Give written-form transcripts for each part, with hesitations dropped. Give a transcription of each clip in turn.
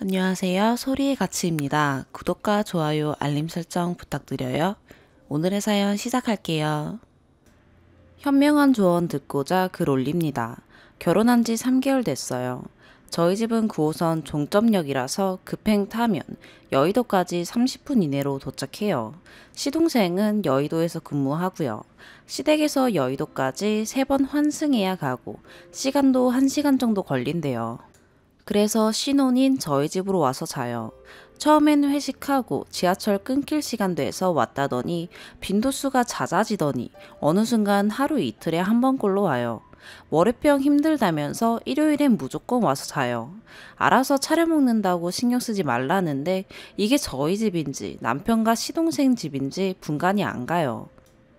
안녕하세요. 소리의 가치입니다. 구독과 좋아요, 알림 설정 부탁드려요. 오늘의 사연 시작할게요. 현명한 조언 듣고자 글 올립니다. 결혼한 지 3개월 됐어요. 저희 집은 9호선 종점역이라서 급행 타면 여의도까지 30분 이내로 도착해요. 시동생은 여의도에서 근무하고요. 시댁에서 여의도까지 3번 환승해야 가고 시간도 1시간 정도 걸린대요. 그래서 신혼인 저희 집으로 와서 자요. 처음에는 회식하고 지하철 끊길 시간 돼서 왔다더니 빈도수가 잦아지더니 어느 순간 하루 이틀에 한 번꼴로 와요. 월요병 힘들다면서 일요일엔 무조건 와서 자요. 알아서 차려 먹는다고 신경 쓰지 말라는데 이게 저희 집인지 남편과 시동생 집인지 분간이 안 가요.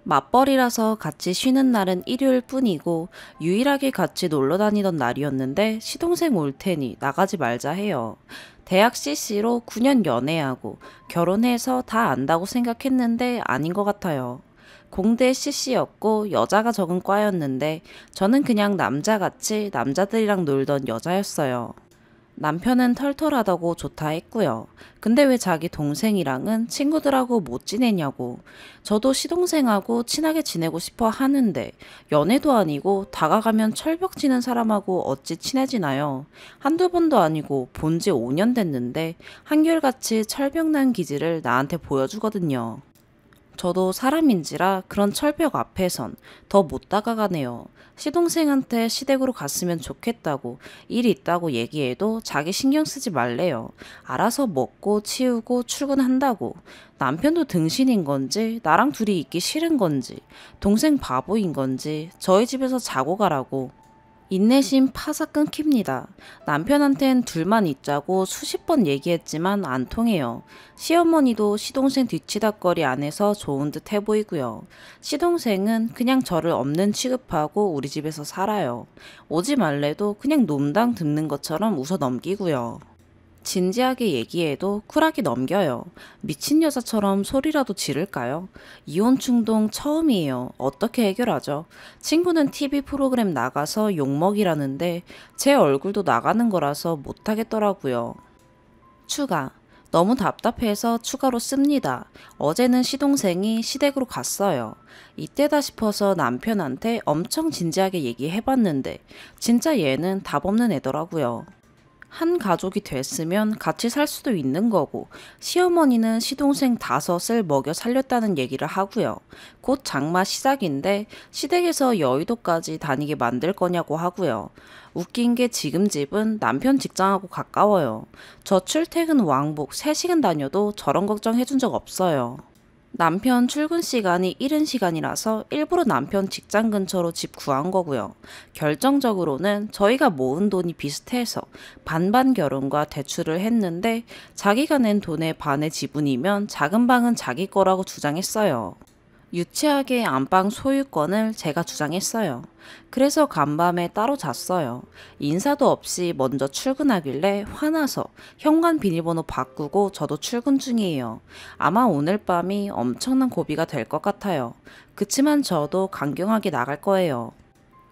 맞벌이라서 같이 쉬는 날은 일요일 뿐이고 유일하게 같이 놀러 다니던 날이었는데 시동생 올 테니 나가지 말자 해요. 대학 CC로 9년 연애하고 결혼해서 다 안다고 생각했는데 아닌 것 같아요. 공대 CC였고 여자가 적은 과였는데 저는 그냥 남자같이 남자들이랑 놀던 여자였어요. 남편은 털털하다고 좋다 했고요. 근데 왜 자기 동생이랑은 친구들하고 못 지내냐고. 저도 시동생하고 친하게 지내고 싶어 하는데 연애도 아니고 다가가면 철벽 치는 사람하고 어찌 친해지나요? 한두 번도 아니고 본지 5년 됐는데 한결같이 철벽난 기질을 나한테 보여주거든요. 저도 사람인지라 그런 철벽 앞에선 더 못 다가가네요. 시동생한테 시댁으로 갔으면 좋겠다고 일 있다고 얘기해도 자기 신경 쓰지 말래요. 알아서 먹고 치우고 출근한다고. 남편도 등신인 건지 나랑 둘이 있기 싫은 건지 동생 바보인 건지 저희 집에서 자고 가라고. 인내심 파삭 끊깁니다. 남편한텐 둘만 있자고 수십 번 얘기했지만 안 통해요. 시어머니도 시동생 뒤치다거리 안 해서 좋은 듯 해 보이고요. 시동생은 그냥 저를 없는 취급하고 우리 집에서 살아요. 오지 말래도 그냥 농담 듣는 것처럼 웃어 넘기고요. 진지하게 얘기해도 쿨하게 넘겨요. 미친 여자처럼 소리라도 지를까요? 이혼 충동 처음이에요. 어떻게 해결하죠? 친구는 TV 프로그램 나가서 욕먹이라는데 제 얼굴도 나가는 거라서 못하겠더라고요. 추가. 너무 답답해서 추가로 씁니다. 어제는 시동생이 시댁으로 갔어요. 이때다 싶어서 남편한테 엄청 진지하게 얘기해봤는데 진짜 얘는 답 없는 애더라고요. 한 가족이 됐으면 같이 살 수도 있는 거고 시어머니는 시동생 5을 먹여 살렸다는 얘기를 하고요. 곧 장마 시작인데 시댁에서 여의도까지 다니게 만들 거냐고 하고요. 웃긴 게 지금 집은 남편 직장하고 가까워요. 저 출퇴근 왕복 3시간 다녀도 저런 걱정 해준 적 없어요. 남편 출근 시간이 이른 시간이라서 일부러 남편 직장 근처로 집 구한 거고요. 결정적으로는 저희가 모은 돈이 비슷해서 반반 결혼과 대출을 했는데 자기가 낸 돈의 반의 지분이면 작은 방은 자기 거라고 주장했어요. 유치하게 안방 소유권을 제가 주장했어요. 그래서 간밤에 따로 잤어요. 인사도 없이 먼저 출근하길래 화나서 현관 비밀번호 바꾸고 저도 출근 중이에요. 아마 오늘 밤이 엄청난 고비가 될 것 같아요. 그치만 저도 강경하게 나갈 거예요.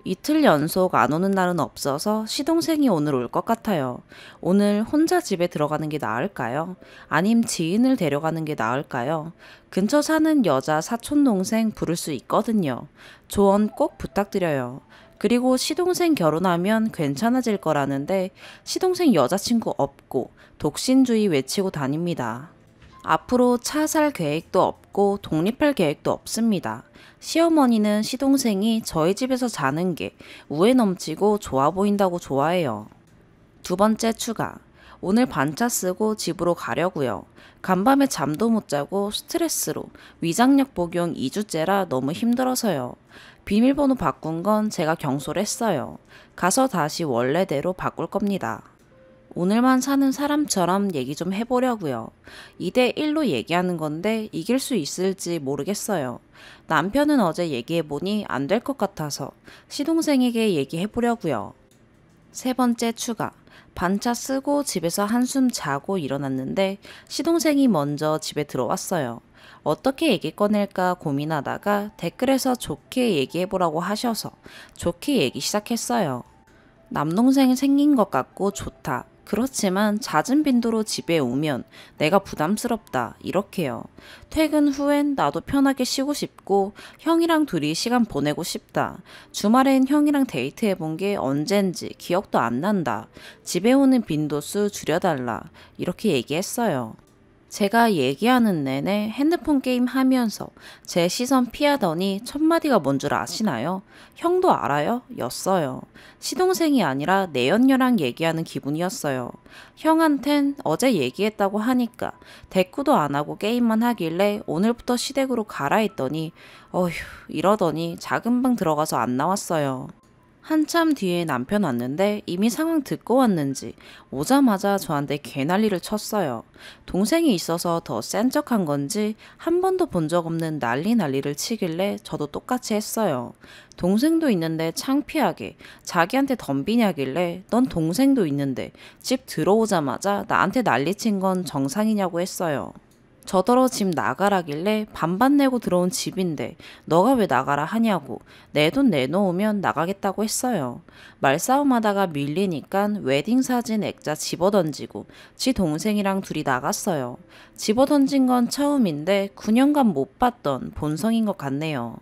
이틀 연속 안 오는 날은 없어서 시동생이 오늘 올 것 같아요. 오늘 혼자 집에 들어가는 게 나을까요? 아님 지인을 데려가는 게 나을까요? 근처 사는 여자 사촌동생 부를 수 있거든요. 조언 꼭 부탁드려요. 그리고 시동생 결혼하면 괜찮아질 거라는데 시동생 여자친구 없고 독신주의 외치고 다닙니다. 앞으로 차 살 계획도 없고 독립할 계획도 없습니다. 시어머니는 시동생이 저희 집에서 자는 게 우애 넘치고 좋아 보인다고 좋아해요. 두 번째 추가. 오늘 반차 쓰고 집으로 가려고요. 간밤에 잠도 못 자고 스트레스로 위장약 복용 2주째라 너무 힘들어서요. 비밀번호 바꾼 건 제가 경솔했어요. 가서 다시 원래대로 바꿀 겁니다. 오늘만 사는 사람처럼 얘기 좀 해보려고요. 2대1로 얘기하는 건데 이길 수 있을지 모르겠어요. 남편은 어제 얘기해보니 안 될 것 같아서 시동생에게 얘기해보려고요. 세 번째 추가. 반차 쓰고 집에서 한숨 자고 일어났는데 시동생이 먼저 집에 들어왔어요. 어떻게 얘기 꺼낼까 고민하다가 댓글에서 좋게 얘기해보라고 하셔서 좋게 얘기 시작했어요. 남동생 생긴 것 같고 좋다. 그렇지만 잦은 빈도로 집에 오면 내가 부담스럽다 이렇게요. 퇴근 후엔 나도 편하게 쉬고 싶고 형이랑 둘이 시간 보내고 싶다. 주말엔 형이랑 데이트해본 게 언젠지 기억도 안 난다. 집에 오는 빈도수 줄여달라. 이렇게 얘기했어요. 제가 얘기하는 내내 핸드폰 게임 하면서 제 시선 피하더니 첫 마디가 뭔 줄 아시나요? 형도 알아요? 였어요. 시동생이 아니라 내연녀랑 얘기하는 기분이었어요. 형한텐 어제 얘기했다고 하니까 대꾸도 안 하고 게임만 하길래 오늘부터 시댁으로 가라 했더니 어휴 이러더니 작은 방 들어가서 안 나왔어요. 한참 뒤에 남편 왔는데 이미 상황 듣고 왔는지 오자마자 저한테 개난리를 쳤어요. 동생이 있어서 더 센 척한 건지 한 번도 본 적 없는 난리를 치길래 저도 똑같이 했어요. 동생도 있는데 창피하게 자기한테 덤비냐길래 넌 동생도 있는데 집 들어오자마자 나한테 난리친 건 정상이냐고 했어요. 저더러 집 나가라길래 반반 내고 들어온 집인데 너가 왜 나가라 하냐고 내 돈 내놓으면 나가겠다고 했어요. 말싸움하다가 밀리니깐 웨딩 사진 액자 집어던지고 지 동생이랑 둘이 나갔어요. 집어던진 건 처음인데 9년간 못 봤던 본성인 것 같네요.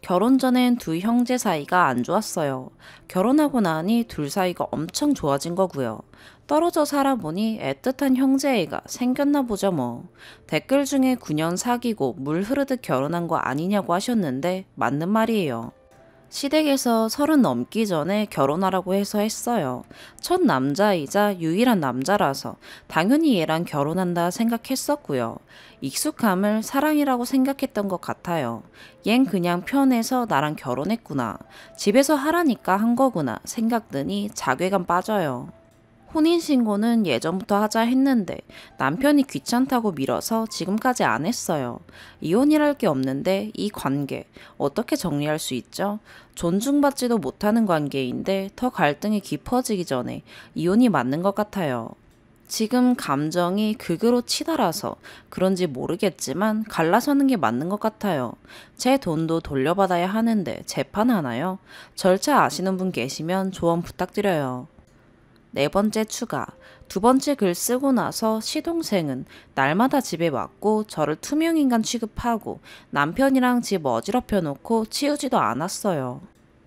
결혼 전엔 두 형제 사이가 안 좋았어요. 결혼하고 나니 둘 사이가 엄청 좋아진 거고요. 떨어져 살아보니 애틋한 형제애가 생겼나 보죠 뭐. 댓글 중에 9년 사귀고 물 흐르듯 결혼한 거 아니냐고 하셨는데 맞는 말이에요. 시댁에서 30 넘기 전에 결혼하라고 해서 했어요. 첫 남자이자 유일한 남자라서 당연히 얘랑 결혼한다 생각했었고요. 익숙함을 사랑이라고 생각했던 것 같아요. 얜 그냥 편해서 나랑 결혼했구나. 집에서 하라니까 한 거구나 생각드니 자괴감 빠져요. 혼인신고는 예전부터 하자 했는데 남편이 귀찮다고 미뤄서 지금까지 안 했어요. 이혼이랄 게 없는데 이 관계 어떻게 정리할 수 있죠? 존중받지도 못하는 관계인데 더 갈등이 깊어지기 전에 이혼이 맞는 것 같아요. 지금 감정이 극으로 치달아서 그런지 모르겠지만 갈라서는 게 맞는 것 같아요. 제 돈도 돌려받아야 하는데 재판하나요? 절차 아시는 분 계시면 조언 부탁드려요. 네 번째 추가. 두 번째 글 쓰고 나서 시동생은 날마다 집에 왔고 저를 투명인간 취급하고 남편이랑 집 어지럽혀 놓고 치우지도 않았어요.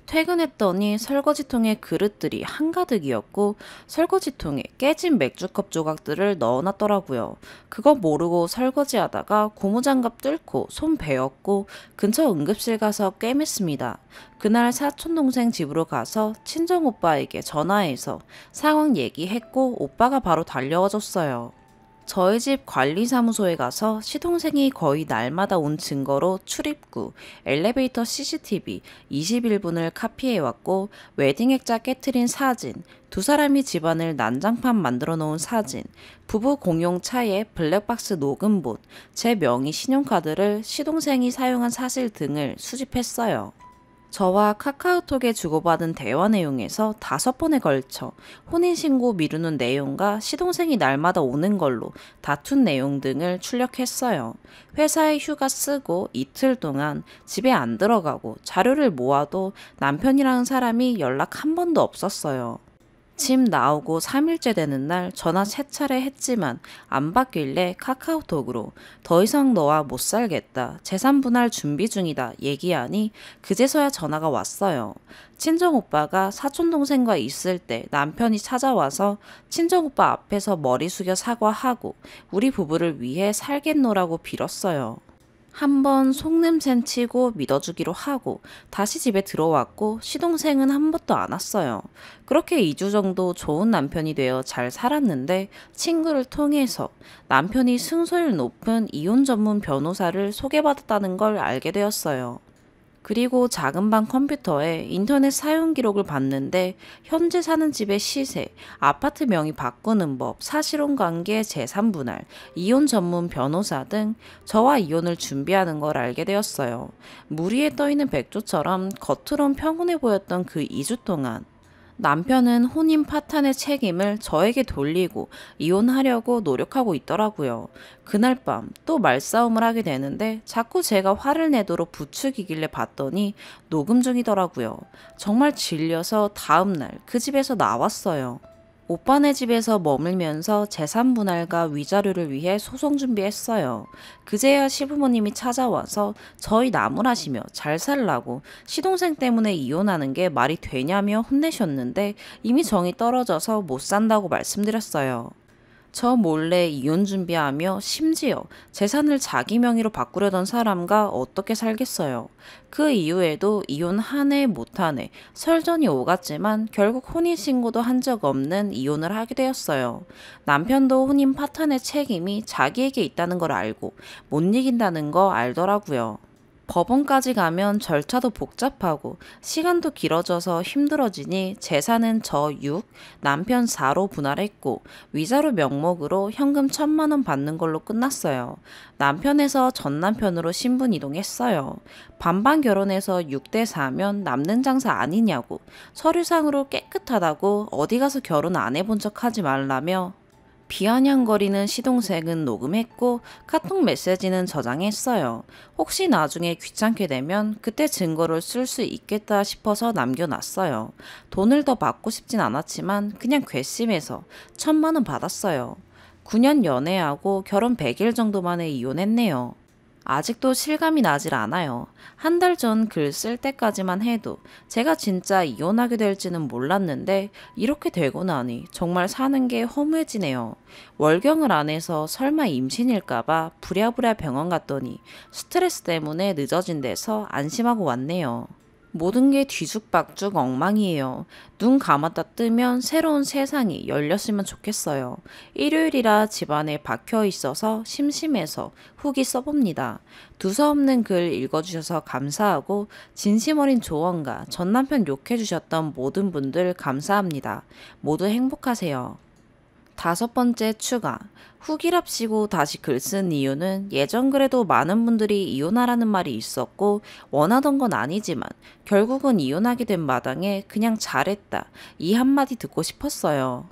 퇴근했더니 설거지통에 그릇들이 한가득이었고 설거지통에 깨진 맥주컵 조각들을 넣어놨더라고요. 그거 모르고 설거지하다가 고무장갑 뚫고 손 베었고 근처 응급실 가서 꿰맸습니다. 그날 사촌동생 집으로 가서 친정오빠에게 전화해서 상황 얘기했고 오빠가 바로 달려와 줬어요. 저희 집 관리사무소에 가서 시동생이 거의 날마다 온 증거로 출입구, 엘리베이터 CCTV 21분을 카피해왔고 웨딩 액자 깨트린 사진, 두 사람이 집안을 난장판 만들어 놓은 사진, 부부 공용 차에 블랙박스 녹음본, 제 명의 신용카드를 시동생이 사용한 사실 등을 수집했어요. 저와 카카오톡에 주고받은 대화 내용에서 5번에 걸쳐 혼인신고 미루는 내용과 시동생이 날마다 오는 걸로 다툰 내용 등을 출력했어요. 회사에 휴가 쓰고 이틀 동안 집에 안 들어가고 자료를 모아도 남편이라는 사람이 연락 한 번도 없었어요. 집 나오고 3일째 되는 날 전화 3차례 했지만 안 받길래 카카오톡으로 더 이상 너와 못 살겠다. 재산 분할 준비 중이다. 얘기하니 그제서야 전화가 왔어요. 친정오빠가 사촌동생과 있을 때 남편이 찾아와서 친정오빠 앞에서 머리 숙여 사과하고 우리 부부를 위해 살겠노라고 빌었어요. 한번 속냄새 치고 믿어주기로 하고 다시 집에 들어왔고 시동생은 한 번도 안 왔어요. 그렇게 2주 정도 좋은 남편이 되어 잘 살았는데 친구를 통해서 남편이 승소율 높은 이혼 전문 변호사를 소개받았다는 걸 알게 되었어요. 그리고 작은 방 컴퓨터에 인터넷 사용 기록을 봤는데 현재 사는 집의 시세, 아파트 명의 바꾸는 법, 사실혼 관계 재산 분할, 이혼 전문 변호사 등 저와 이혼을 준비하는 걸 알게 되었어요. 물 위에 떠있는 백조처럼 겉으론 평온해 보였던 그 2주 동안 남편은 혼인 파탄의 책임을 저에게 돌리고 이혼하려고 노력하고 있더라고요. 그날 밤 또 말싸움을 하게 되는데 자꾸 제가 화를 내도록 부추기길래 봤더니 녹음 중이더라고요. 정말 질려서 다음날 그 집에서 나왔어요. 오빠네 집에서 머물면서 재산 분할과 위자료를 위해 소송 준비했어요. 그제야 시부모님이 찾아와서 저희 나무라시며 잘 살라고 시동생 때문에 이혼하는 게 말이 되냐며 혼내셨는데 이미 정이 떨어져서 못 산다고 말씀드렸어요. 저 몰래 이혼 준비하며 심지어 재산을 자기 명의로 바꾸려던 사람과 어떻게 살겠어요. 그 이후에도 이혼 한 해 못 한 해 설전이 오갔지만 결국 혼인신고도 한 적 없는 이혼을 하게 되었어요. 남편도 혼인 파탄의 책임이 자기에게 있다는 걸 알고 못 이긴다는 거 알더라고요. 법원까지 가면 절차도 복잡하고 시간도 길어져서 힘들어지니 재산은 저 6, 남편 4로 분할했고 위자료 명목으로 현금 1,000만 원 받는 걸로 끝났어요. 남편에서 전 남편으로 신분 이동했어요. 반반 결혼해서 6대 4면 남는 장사 아니냐고 서류상으로 깨끗하다고 어디 가서 결혼 안 해본 척 하지 말라며 비아냥거리는 시동생은 녹음했고 카톡 메시지는 저장했어요. 혹시 나중에 귀찮게 되면 그때 증거를 쓸 수 있겠다 싶어서 남겨놨어요. 돈을 더 받고 싶진 않았지만 그냥 괘씸해서 1,000만 원 받았어요. 9년 연애하고 결혼 100일 정도 만에 이혼했네요. 아직도 실감이 나질 않아요. 한 달 전 글 쓸 때까지만 해도 제가 진짜 이혼하게 될지는 몰랐는데 이렇게 되고 나니 정말 사는 게 허무해지네요. 월경을 안 해서 설마 임신일까봐 부랴부랴 병원 갔더니 스트레스 때문에 늦어진 데서 안심하고 왔네요. 모든 게 뒤죽박죽 엉망이에요. 눈 감았다 뜨면 새로운 세상이 열렸으면 좋겠어요. 일요일이라 집안에 박혀 있어서 심심해서 후기 써봅니다. 두서없는 글 읽어주셔서 감사하고 진심 어린 조언과 전 남편 욕해주셨던 모든 분들 감사합니다. 모두 행복하세요. 5번째 추가. 후기랍시고 다시 글 쓴 이유는 예전 글에도 많은 분들이 이혼하라는 말이 있었고 원하던 건 아니지만 결국은 이혼하게 된 마당에 그냥 잘했다 이 한마디 듣고 싶었어요.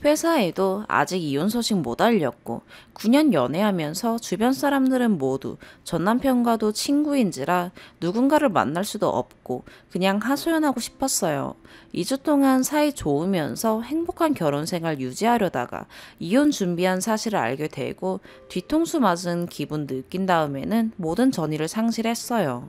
회사에도 아직 이혼 소식 못 알렸고 9년 연애하면서 주변 사람들은 모두 전 남편과도 친구인지라 누군가를 만날 수도 없고 그냥 하소연하고 싶었어요. 2주 동안 사이 좋으면서 행복한 결혼 생활 유지하려다가 이혼 준비한 사실을 알게 되고 뒤통수 맞은 기분 느낀 다음에는 모든 전의를 상실했어요.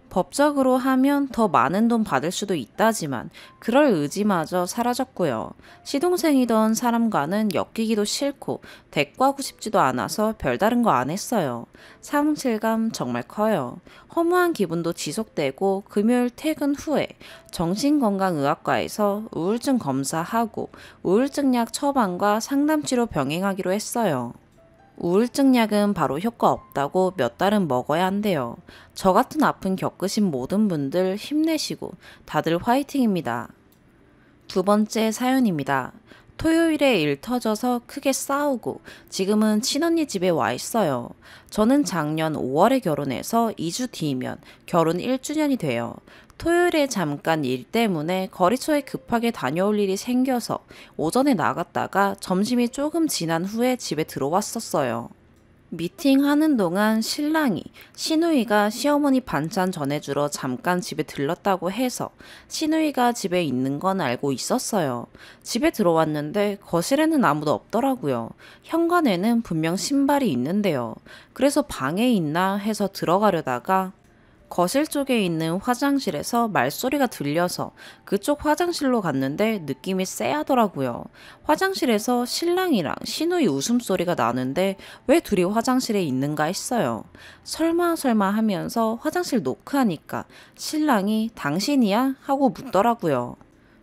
법적으로 하면 더 많은 돈 받을 수도 있다지만 그럴 의지마저 사라졌고요. 시동생이던 사람과는 엮이기도 싫고 대꾸하고 싶지도 않아서 별다른 거 안 했어요. 상실감 정말 커요. 허무한 기분도 지속되고 금요일 퇴근 후에 정신건강의학과에서 우울증 검사하고 우울증 약 처방과 상담치료 병행하기로 했어요. 우울증 약은 바로 효과 없다고 몇 달은 먹어야 한대요. 저 같은 아픔 겪으신 모든 분들 힘내시고 다들 화이팅입니다. 2번째 사연입니다. 토요일에 일 터져서 크게 싸우고 지금은 친언니 집에 와 있어요. 저는 작년 5월에 결혼해서 2주 뒤면 결혼 1주년이 돼요. 토요일에 잠깐 일 때문에 거리처에 급하게 다녀올 일이 생겨서 오전에 나갔다가 점심이 조금 지난 후에 집에 들어왔었어요. 미팅하는 동안 신랑이 시누이가 시어머니 반찬 전해주러 잠깐 집에 들렀다고 해서 시누이가 집에 있는 건 알고 있었어요. 집에 들어왔는데 거실에는 아무도 없더라고요. 현관에는 분명 신발이 있는데요. 그래서 방에 있나 해서 들어가려다가 거실 쪽에 있는 화장실에서 말소리가 들려서 그쪽 화장실로 갔는데 느낌이 쎄하더라고요. 화장실에서 신랑이랑 시누이 웃음소리가 나는데 왜 둘이 화장실에 있는가 했어요. 설마 하면서 화장실 노크하니까 신랑이 당신이야? 하고 묻더라고요.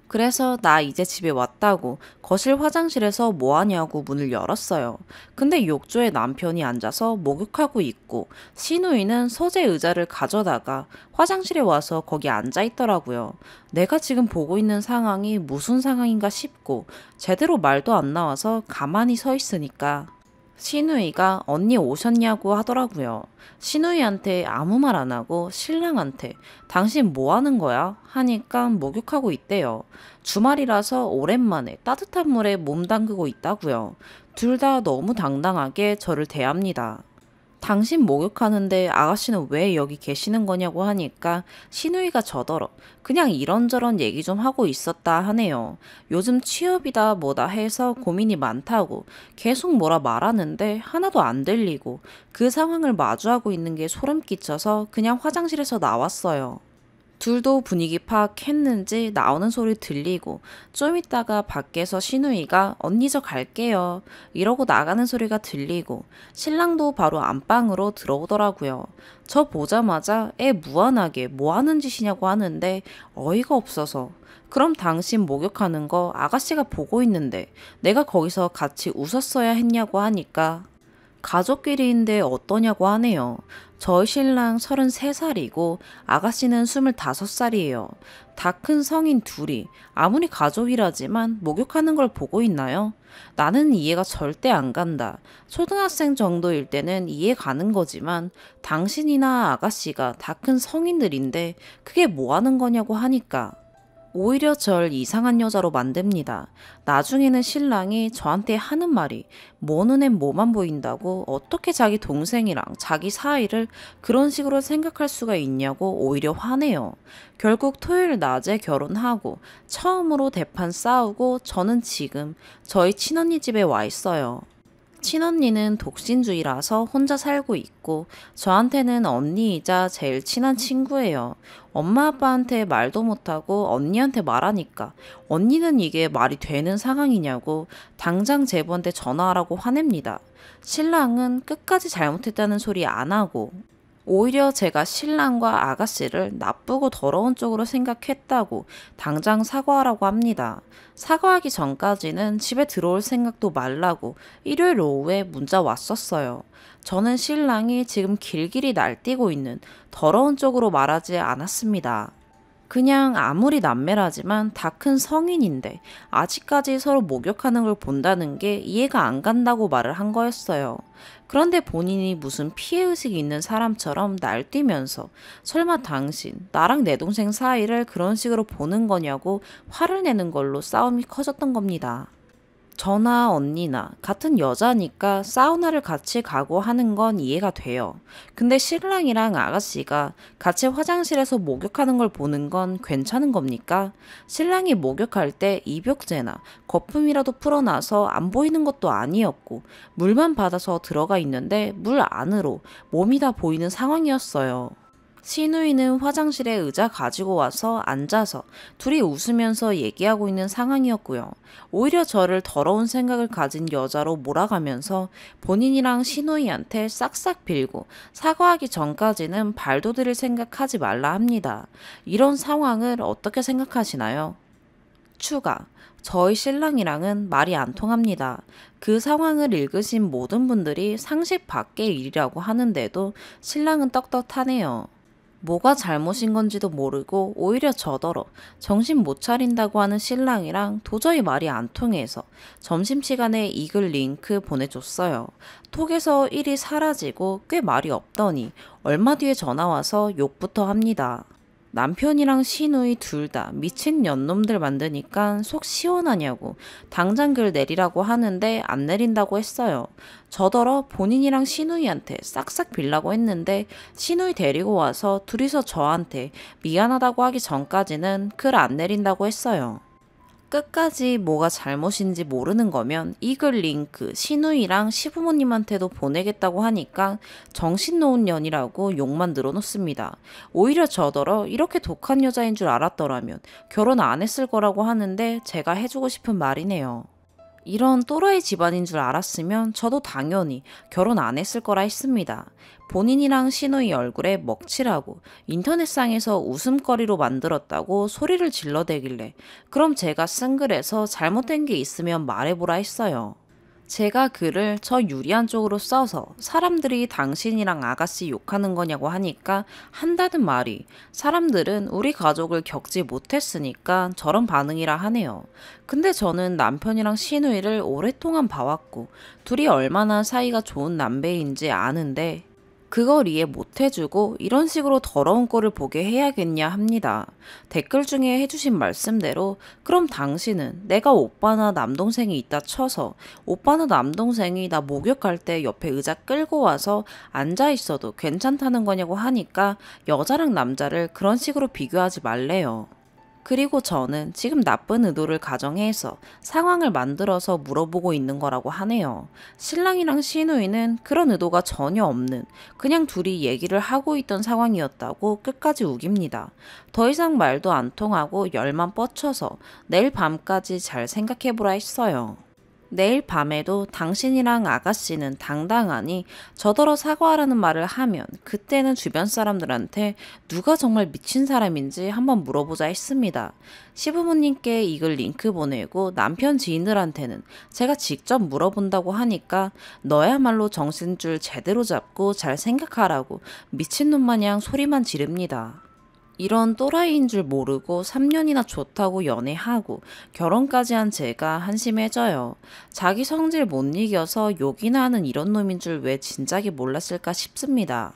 그래서 나 이제 집에 왔다고 거실 화장실에서 뭐하냐고 문을 열었어요. 근데 욕조에 남편이 앉아서 목욕하고 있고 시누이는 서재 의자를 가져다가 화장실에 와서 거기 앉아 있더라고요. 내가 지금 보고 있는 상황이 무슨 상황인가 싶고 제대로 말도 안 나와서 가만히 서 있으니까 시누이가 언니 오셨냐고 하더라고요. 시누이한테 아무 말 안 하고 신랑한테 당신 뭐 하는 거야? 하니까 목욕하고 있대요. 주말이라서 오랜만에 따뜻한 물에 몸 담그고 있다고요. 둘 다 너무 당당하게 저를 대합니다. 당신 목욕하는데 아가씨는 왜 여기 계시는 거냐고 하니까 시누이가 저더러 그냥 이런저런 얘기 좀 하고 있었다 하네요. 요즘 취업이다 뭐다 해서 고민이 많다고 계속 뭐라 말하는데 하나도 안 들리고 그 상황을 마주하고 있는 게 소름 끼쳐서 그냥 화장실에서 나왔어요. 둘도 분위기 파악했는지 나오는 소리 들리고 좀 있다가 밖에서 시누이가 언니 저 갈게요 이러고 나가는 소리가 들리고 신랑도 바로 안방으로 들어오더라고요. 저 보자마자 애 무안하게 뭐 하는 짓이냐고 하는데 어이가 없어서 그럼 당신 목욕하는 거 아가씨가 보고 있는데 내가 거기서 같이 웃었어야 했냐고 하니까 가족끼리인데 어떠냐고 하네요. 저희 신랑 33살이고 아가씨는 25살이에요. 다 큰 성인 둘이 아무리 가족이라지만 목욕하는 걸 보고 있나요? 나는 이해가 절대 안 간다. 초등학생 정도일 때는 이해 가는 거지만 당신이나 아가씨가 다 큰 성인들인데 그게 뭐 하는 거냐고 하니까 오히려 절 이상한 여자로 만듭니다. 나중에는 신랑이 저한테 하는 말이 뭐 눈엔 뭐만 보인다고 어떻게 자기 동생이랑 자기 사이를 그런 식으로 생각할 수가 있냐고 오히려 화내요. 결국 토요일 낮에 결혼하고 처음으로 대판 싸우고 저는 지금 저희 친언니 집에 와 있어요. 친언니는 독신주의라서 혼자 살고 있고 저한테는 언니이자 제일 친한 친구예요. 엄마 아빠한테 말도 못하고 언니한테 말하니까 언니는 이게 말이 되는 상황이냐고 당장 제부한테 전화하라고 화냅니다. 신랑은 끝까지 잘못했다는 소리 안 하고 오히려 제가 신랑과 아가씨를 나쁘고 더러운 쪽으로 생각했다고 당장 사과하라고 합니다. 사과하기 전까지는 집에 들어올 생각도 말라고 일요일 오후에 문자 왔었어요. 저는 신랑이 지금 길길이 날뛰고 있는 더러운 쪽으로 말하지 않았습니다. 그냥 아무리 남매라지만 다 큰 성인인데 아직까지 서로 목욕하는 걸 본다는 게 이해가 안 간다고 말을 한 거였어요. 그런데 본인이 무슨 피해의식이 있는 사람처럼 날뛰면서 설마 당신, 나랑 내 동생 사이를 그런 식으로 보는 거냐고 화를 내는 걸로 싸움이 커졌던 겁니다. 저나 언니나 같은 여자니까 사우나를 같이 가고 하는 건 이해가 돼요. 근데 신랑이랑 아가씨가 같이 화장실에서 목욕하는 걸 보는 건 괜찮은 겁니까? 신랑이 목욕할 때 입욕제나 거품이라도 풀어놔서 안 보이는 것도 아니었고 물만 받아서 들어가 있는데 물 안으로 몸이 다 보이는 상황이었어요. 시누이는 화장실에 의자 가지고 와서 앉아서 둘이 웃으면서 얘기하고 있는 상황이었고요. 오히려 저를 더러운 생각을 가진 여자로 몰아가면서 본인이랑 시누이한테 싹싹 빌고 사과하기 전까지는 발도 들일 생각하지 말라 합니다. 이런 상황을 어떻게 생각하시나요? 추가. 저희 신랑이랑은 말이 안 통합니다. 그 상황을 읽으신 모든 분들이 상식 밖의 일이라고 하는데도 신랑은 떳떳하네요. 뭐가 잘못인 건지도 모르고 오히려 저더러 정신 못 차린다고 하는 신랑이랑 도저히 말이 안 통해서 점심시간에 이 글 링크 보내줬어요. 톡에서 일이 사라지고 꽤 말이 없더니 얼마 뒤에 전화와서 욕부터 합니다. 남편이랑 시누이 둘 다 미친 년놈들 만드니까 속 시원하냐고 당장 글 내리라고 하는데 안 내린다고 했어요. 저더러 본인이랑 시누이한테 싹싹 빌라고 했는데 시누이 데리고 와서 둘이서 저한테 미안하다고 하기 전까지는 글 안 내린다고 했어요. 끝까지 뭐가 잘못인지 모르는 거면 이 글 링크 시누이랑 시부모님한테도 보내겠다고 하니까 정신 놓은 년이라고 욕만 늘어놓습니다. 오히려 저더러 이렇게 독한 여자인 줄 알았더라면 결혼 안 했을 거라고 하는데 제가 해주고 싶은 말이네요. 이런 또라이 집안인 줄 알았으면 저도 당연히 결혼 안 했을 거라 했습니다. 본인이랑 시누이 얼굴에 먹칠하고 인터넷상에서 웃음거리로 만들었다고 소리를 질러대길래 그럼 제가 쓴 글에서 잘못된 게 있으면 말해보라 했어요. 제가 글을 저 유리한 쪽으로 써서 사람들이 당신이랑 아가씨 욕하는 거냐고 하니까 한다는 말이 사람들은 우리 가족을 겪지 못했으니까 저런 반응이라 하네요. 근데 저는 남편이랑 시누이를 오랫동안 봐왔고 둘이 얼마나 사이가 좋은 남배인지 아는데 그걸 이해 못 해주고 이런 식으로 더러운 꼴을 보게 해야겠냐 합니다. 댓글 중에 해주신 말씀대로 그럼 당신은 내가 오빠나 남동생이 있다 쳐서 오빠나 남동생이 나 목욕할 때 옆에 의자 끌고 와서 앉아 있어도 괜찮다는 거냐고 하니까 여자랑 남자를 그런 식으로 비교하지 말래요. 그리고 저는 지금 나쁜 의도를 가정해서 상황을 만들어서 물어보고 있는 거라고 하네요. 신랑이랑 시누이는 그런 의도가 전혀 없는 그냥 둘이 얘기를 하고 있던 상황이었다고 끝까지 우깁니다. 더 이상 말도 안 통하고 열만 뻗쳐서 내일 밤까지 잘 생각해보라 했어요. 내일 밤에도 당신이랑 아가씨는 당당하니 저더러 사과하라는 말을 하면 그때는 주변 사람들한테 누가 정말 미친 사람인지 한번 물어보자 했습니다. 시부모님께 이 글 링크 보내고 남편 지인들한테는 제가 직접 물어본다고 하니까 너야말로 정신줄 제대로 잡고 잘 생각하라고 미친놈 마냥 소리만 지릅니다. 이런 또라이인 줄 모르고 3년이나 좋다고 연애하고 결혼까지 한 제가 한심해져요. 자기 성질 못 이겨서 욕이나 하는 이런 놈인 줄 왜 진작에 몰랐을까 싶습니다.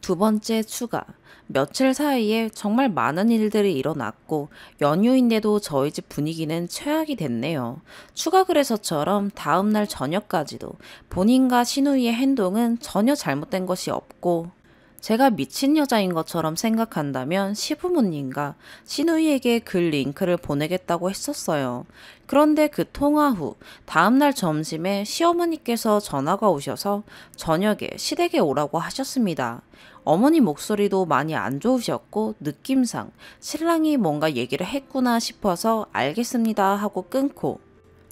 두 번째 추가. 며칠 사이에 정말 많은 일들이 일어났고 연휴인데도 저희 집 분위기는 최악이 됐네요. 추가 글에서처럼 다음날 저녁까지도 본인과 시누이의 행동은 전혀 잘못된 것이 없고 제가 미친 여자인 것처럼 생각한다면 시부모님과 시누이에게 글 링크를 보내겠다고 했었어요. 그런데 그 통화 후 다음날 점심에 시어머니께서 전화가 오셔서 저녁에 시댁에 오라고 하셨습니다. 어머니 목소리도 많이 안 좋으셨고 느낌상 신랑이 뭔가 얘기를 했구나 싶어서 알겠습니다 하고 끊고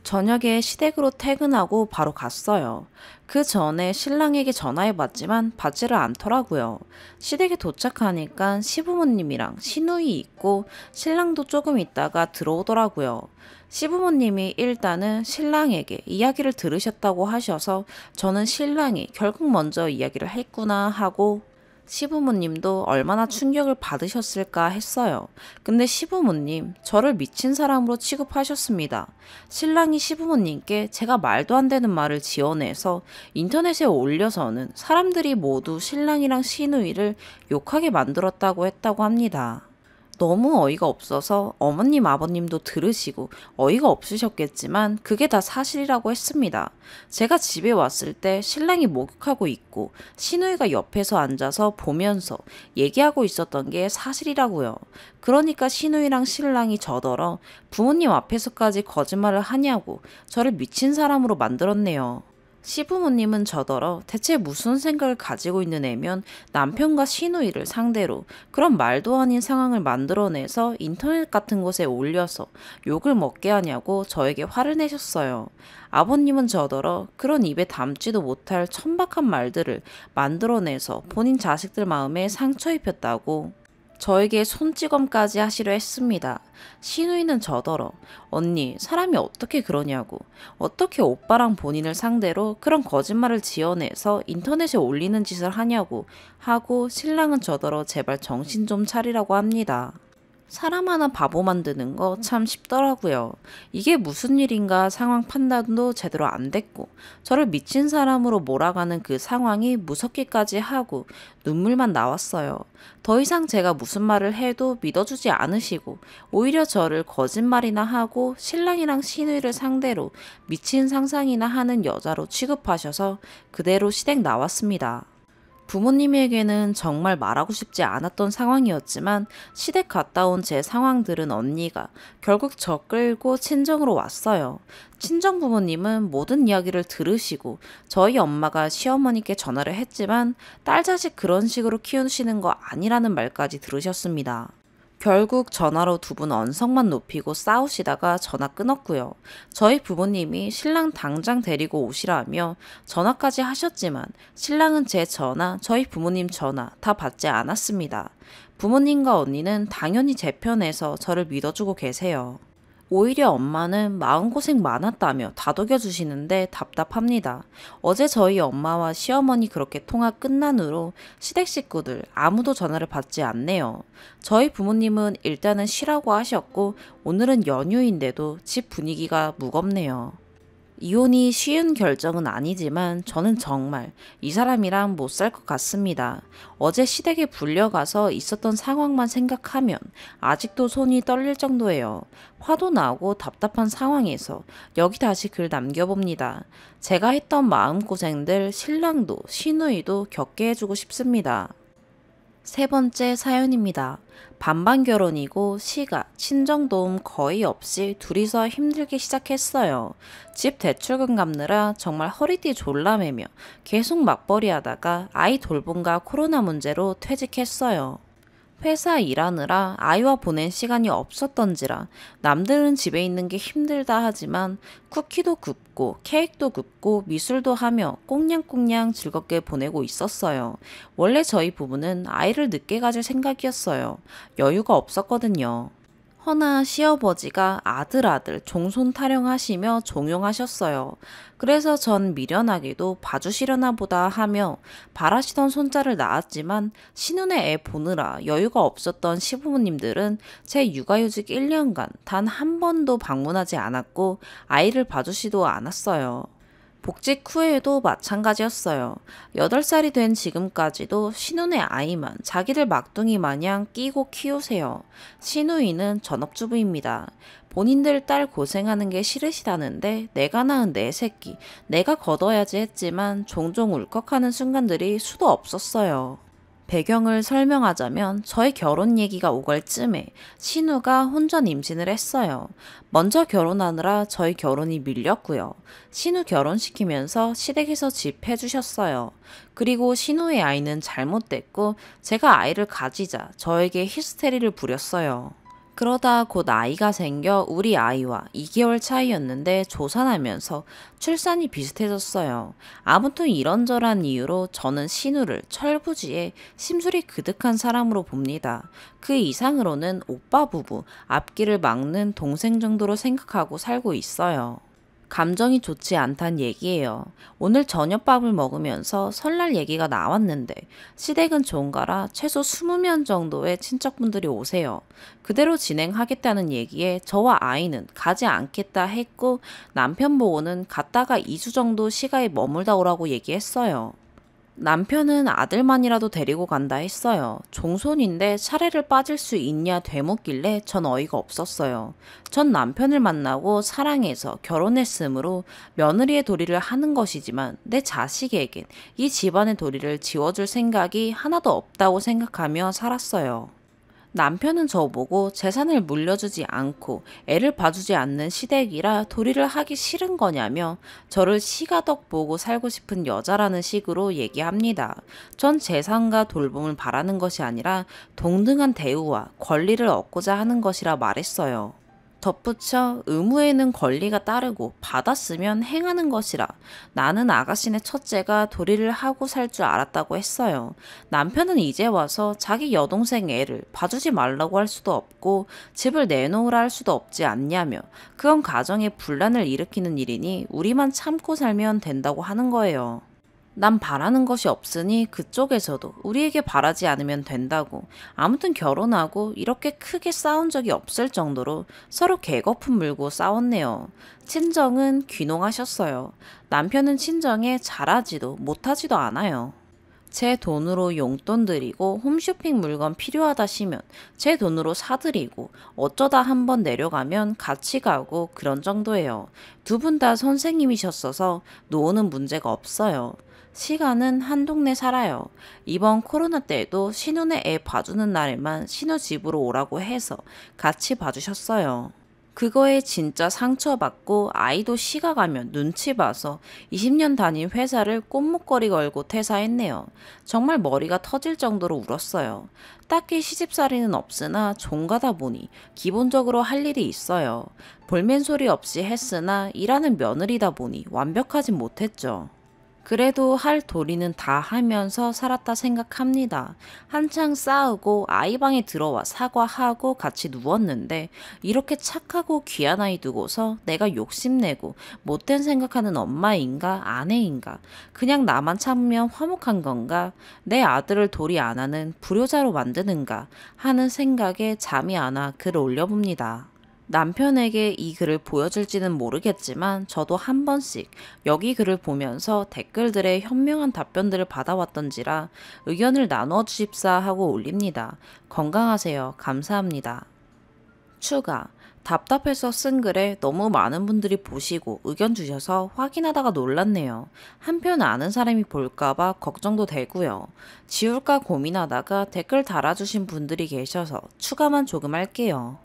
저녁에 시댁으로 퇴근하고 바로 갔어요. 그 전에 신랑에게 전화해봤지만 받지를 않더라고요. 시댁에 도착하니까 시부모님이랑 시누이 있고 신랑도 조금 있다가 들어오더라고요. 시부모님이 일단은 신랑에게 이야기를 들으셨다고 하셔서 저는 신랑이 결국 먼저 이야기를 했구나 하고 시부모님도 얼마나 충격을 받으셨을까 했어요. 근데 시부모님, 저를 미친 사람으로 취급하셨습니다. 신랑이 시부모님께 제가 말도 안 되는 말을 지어내서 인터넷에 올려서는 사람들이 모두 신랑이랑 시누이를 욕하게 만들었다고 했다고 합니다. 너무 어이가 없어서 어머님 아버님도 들으시고 어이가 없으셨겠지만 그게 다 사실이라고 했습니다. 제가 집에 왔을 때 신랑이 목욕하고 있고 시누이가 옆에서 앉아서 보면서 얘기하고 있었던 게 사실이라고요. 그러니까 시누이랑 신랑이 저더러 부모님 앞에서까지 거짓말을 하냐고 저를 미친 사람으로 만들었네요. 시부모님은 저더러 대체 무슨 생각을 가지고 있는 애면 남편과 시누이를 상대로 그런 말도 아닌 상황을 만들어내서 인터넷 같은 곳에 올려서 욕을 먹게 하냐고 저에게 화를 내셨어요. 아버님은 저더러 그런 입에 담지도 못할 천박한 말들을 만들어내서 본인 자식들 마음에 상처 입혔다고 저에게 손찌검까지 하시려 했습니다. 시누이는 저더러 언니 사람이 어떻게 그러냐고 어떻게 오빠랑 본인을 상대로 그런 거짓말을 지어내서 인터넷에 올리는 짓을 하냐고 하고 신랑은 저더러 제발 정신 좀 차리라고 합니다. 사람 하나 바보 만드는 거 참 쉽더라고요. 이게 무슨 일인가 상황 판단도 제대로 안 됐고 저를 미친 사람으로 몰아가는 그 상황이 무섭기까지 하고 눈물만 나왔어요. 더 이상 제가 무슨 말을 해도 믿어주지 않으시고 오히려 저를 거짓말이나 하고 신랑이랑 시누이를 상대로 미친 상상이나 하는 여자로 취급하셔서 그대로 시댁 나왔습니다. 부모님에게는 정말 말하고 싶지 않았던 상황이었지만 시댁 갔다 온 제 상황들은 언니가 결국 저 끌고 친정으로 왔어요. 친정 부모님은 모든 이야기를 들으시고 저희 엄마가 시어머니께 전화를 했지만 딸 자식 그런 식으로 키우시는 거 아니라는 말까지 들으셨습니다. 결국 전화로 두 분 언성만 높이고 싸우시다가 전화 끊었고요. 저희 부모님이 신랑 당장 데리고 오시라며 전화까지 하셨지만 신랑은 제 전화, 저희 부모님 전화 다 받지 않았습니다. 부모님과 언니는 당연히 제 편에서 저를 믿어주고 계세요. 오히려 엄마는 마음고생 많았다며 다독여주시는데 답답합니다. 어제 저희 엄마와 시어머니 그렇게 통화 끝난 후로 시댁 식구들 아무도 전화를 받지 않네요. 저희 부모님은 일단은 쉬라고 하셨고 오늘은 연휴인데도 집 분위기가 무겁네요. 이혼이 쉬운 결정은 아니지만 저는 정말 이 사람이랑 못 살 것 같습니다. 어제 시댁에 불려가서 있었던 상황만 생각하면 아직도 손이 떨릴 정도예요. 화도 나고 답답한 상황에서 여기 다시 글 남겨봅니다. 제가 했던 마음고생들 신랑도 시누이도 겪게 해주고 싶습니다. 세 번째 사연입니다. 반반 결혼이고 시가 친정도움 거의 없이 둘이서 힘들기 시작했어요. 집 대출금 갚느라 정말 허리띠 졸라매며 계속 맞벌이 하다가 아이 돌봄과 코로나 문제로 퇴직했어요. 회사 일하느라 아이와 보낸 시간이 없었던지라 남들은 집에 있는 게 힘들다 하지만 쿠키도 굽고 케이크도 굽고 미술도 하며 꽁냥꽁냥 즐겁게 보내고 있었어요. 원래 저희 부부는 아이를 늦게 가질 생각이었어요. 여유가 없었거든요. 허나 시어버지가 아들 종손 타령하시며 종용하셨어요. 그래서 전 미련하게도 봐주시려나 보다 하며 바라시던 손자를 낳았지만 신혼의 애 보느라 여유가 없었던 시부모님들은 제 육아휴직 1년간 단 한 번도 방문하지 않았고 아이를 봐주지도 않았어요. 복직 후에도 마찬가지였어요. 8살이 된 지금까지도 신혼의 아이만 자기들 막둥이 마냥 끼고 키우세요. 시누이는 전업주부입니다. 본인들 딸 고생하는 게 싫으시다는데 내가 낳은 내 새끼, 내가 걷어야지 했지만 종종 울컥하는 순간들이 수도 없었어요. 배경을 설명하자면 저의 결혼 얘기가 오갈 쯤에 신우가 혼전 임신을 했어요. 먼저 결혼하느라 저희 결혼이 밀렸고요. 신우 결혼시키면서 시댁에서 집 해주셨어요. 그리고 신우의 아이는 잘못됐고 제가 아이를 가지자 저에게 히스테리를 부렸어요. 그러다 곧 아이가 생겨 우리 아이와 2개월 차이였는데 조산하면서 출산이 비슷해졌어요. 아무튼 이런저런 이유로 저는 신우를 철부지에 심술이 그득한 사람으로 봅니다. 그 이상으로는 오빠 부부, 앞길을 막는 동생 정도로 생각하고 살고 있어요. 감정이 좋지 않단 얘기예요. 오늘 저녁밥을 먹으면서 설날 얘기가 나왔는데 시댁은 좋은가라 최소 20명 정도의 친척분들이 오세요. 그대로 진행하겠다는 얘기에 저와 아이는 가지 않겠다 했고 남편 보고는 갔다가 2주 정도 시가에 머물다 오라고 얘기했어요. 남편은 아들만이라도 데리고 간다 했어요. 종손인데 차례를 빠질 수 있냐 되묻길래 전 어이가 없었어요. 전 남편을 만나고 사랑해서 결혼했으므로 며느리의 도리를 하는 것이지만 내 자식에겐 이 집안의 도리를 지워줄 생각이 하나도 없다고 생각하며 살았어요. 남편은 저보고 재산을 물려주지 않고 애를 봐주지 않는 시댁이라 도리를 하기 싫은 거냐며 저를 시가덕 보고 살고 싶은 여자라는 식으로 얘기합니다. 전 재산과 돌봄을 바라는 것이 아니라 동등한 대우와 권리를 얻고자 하는 것이라 말했어요. 덧붙여 의무에는 권리가 따르고 받았으면 행하는 것이라 나는 아가씨네 첫째가 도리를 하고 살 줄 알았다고 했어요. 남편은 이제 와서 자기 여동생 애를 봐주지 말라고 할 수도 없고 집을 내놓으라 할 수도 없지 않냐며 그건 가정에 분란을 일으키는 일이니 우리만 참고 살면 된다고 하는 거예요. 난 바라는 것이 없으니 그쪽에서도 우리에게 바라지 않으면 된다고. 아무튼 결혼하고 이렇게 크게 싸운 적이 없을 정도로 서로 개거품 물고 싸웠네요. 친정은 귀농하셨어요. 남편은 친정에 잘하지도 못하지도 않아요. 제 돈으로 용돈 드리고 홈쇼핑 물건 필요하다시면 제 돈으로 사드리고 어쩌다 한번 내려가면 같이 가고 그런 정도예요. 두 분 다 선생님이셨어서 노는 문제가 없어요. 시간은 한 동네 살아요. 이번 코로나 때에도 신혼의 애 봐주는 날에만 신우 집으로 오라고 해서 같이 봐주셨어요. 그거에 진짜 상처받고 아이도 시가 가면 눈치 봐서 20년 다닌 회사를 꼼목거리 걸고 퇴사했네요. 정말 머리가 터질 정도로 울었어요. 딱히 시집살이는 없으나 종가다 보니 기본적으로 할 일이 있어요. 볼멘소리 없이 했으나 일하는 며느리다 보니 완벽하진 못했죠. 그래도 할 도리는 다 하면서 살았다 생각합니다. 한창 싸우고 아이 방에 들어와 사과하고 같이 누웠는데 이렇게 착하고 귀한 아이 두고서 내가 욕심내고 못된 생각하는 엄마인가 아내인가 그냥 나만 참으면 화목한 건가 내 아들을 도리 안 하는 불효자로 만드는가 하는 생각에 잠이 안 와 글을 올려봅니다. 남편에게 이 글을 보여줄지는 모르겠지만 저도 한 번씩 여기 글을 보면서 댓글들에 현명한 답변들을 받아왔던지라 의견을 나누어 주십사 하고 올립니다. 건강하세요. 감사합니다. 추가. 답답해서 쓴 글에 너무 많은 분들이 보시고 의견 주셔서 확인하다가 놀랐네요. 한편 아는 사람이 볼까봐 걱정도 되고요. 지울까 고민하다가 댓글 달아주신 분들이 계셔서 추가만 조금 할게요.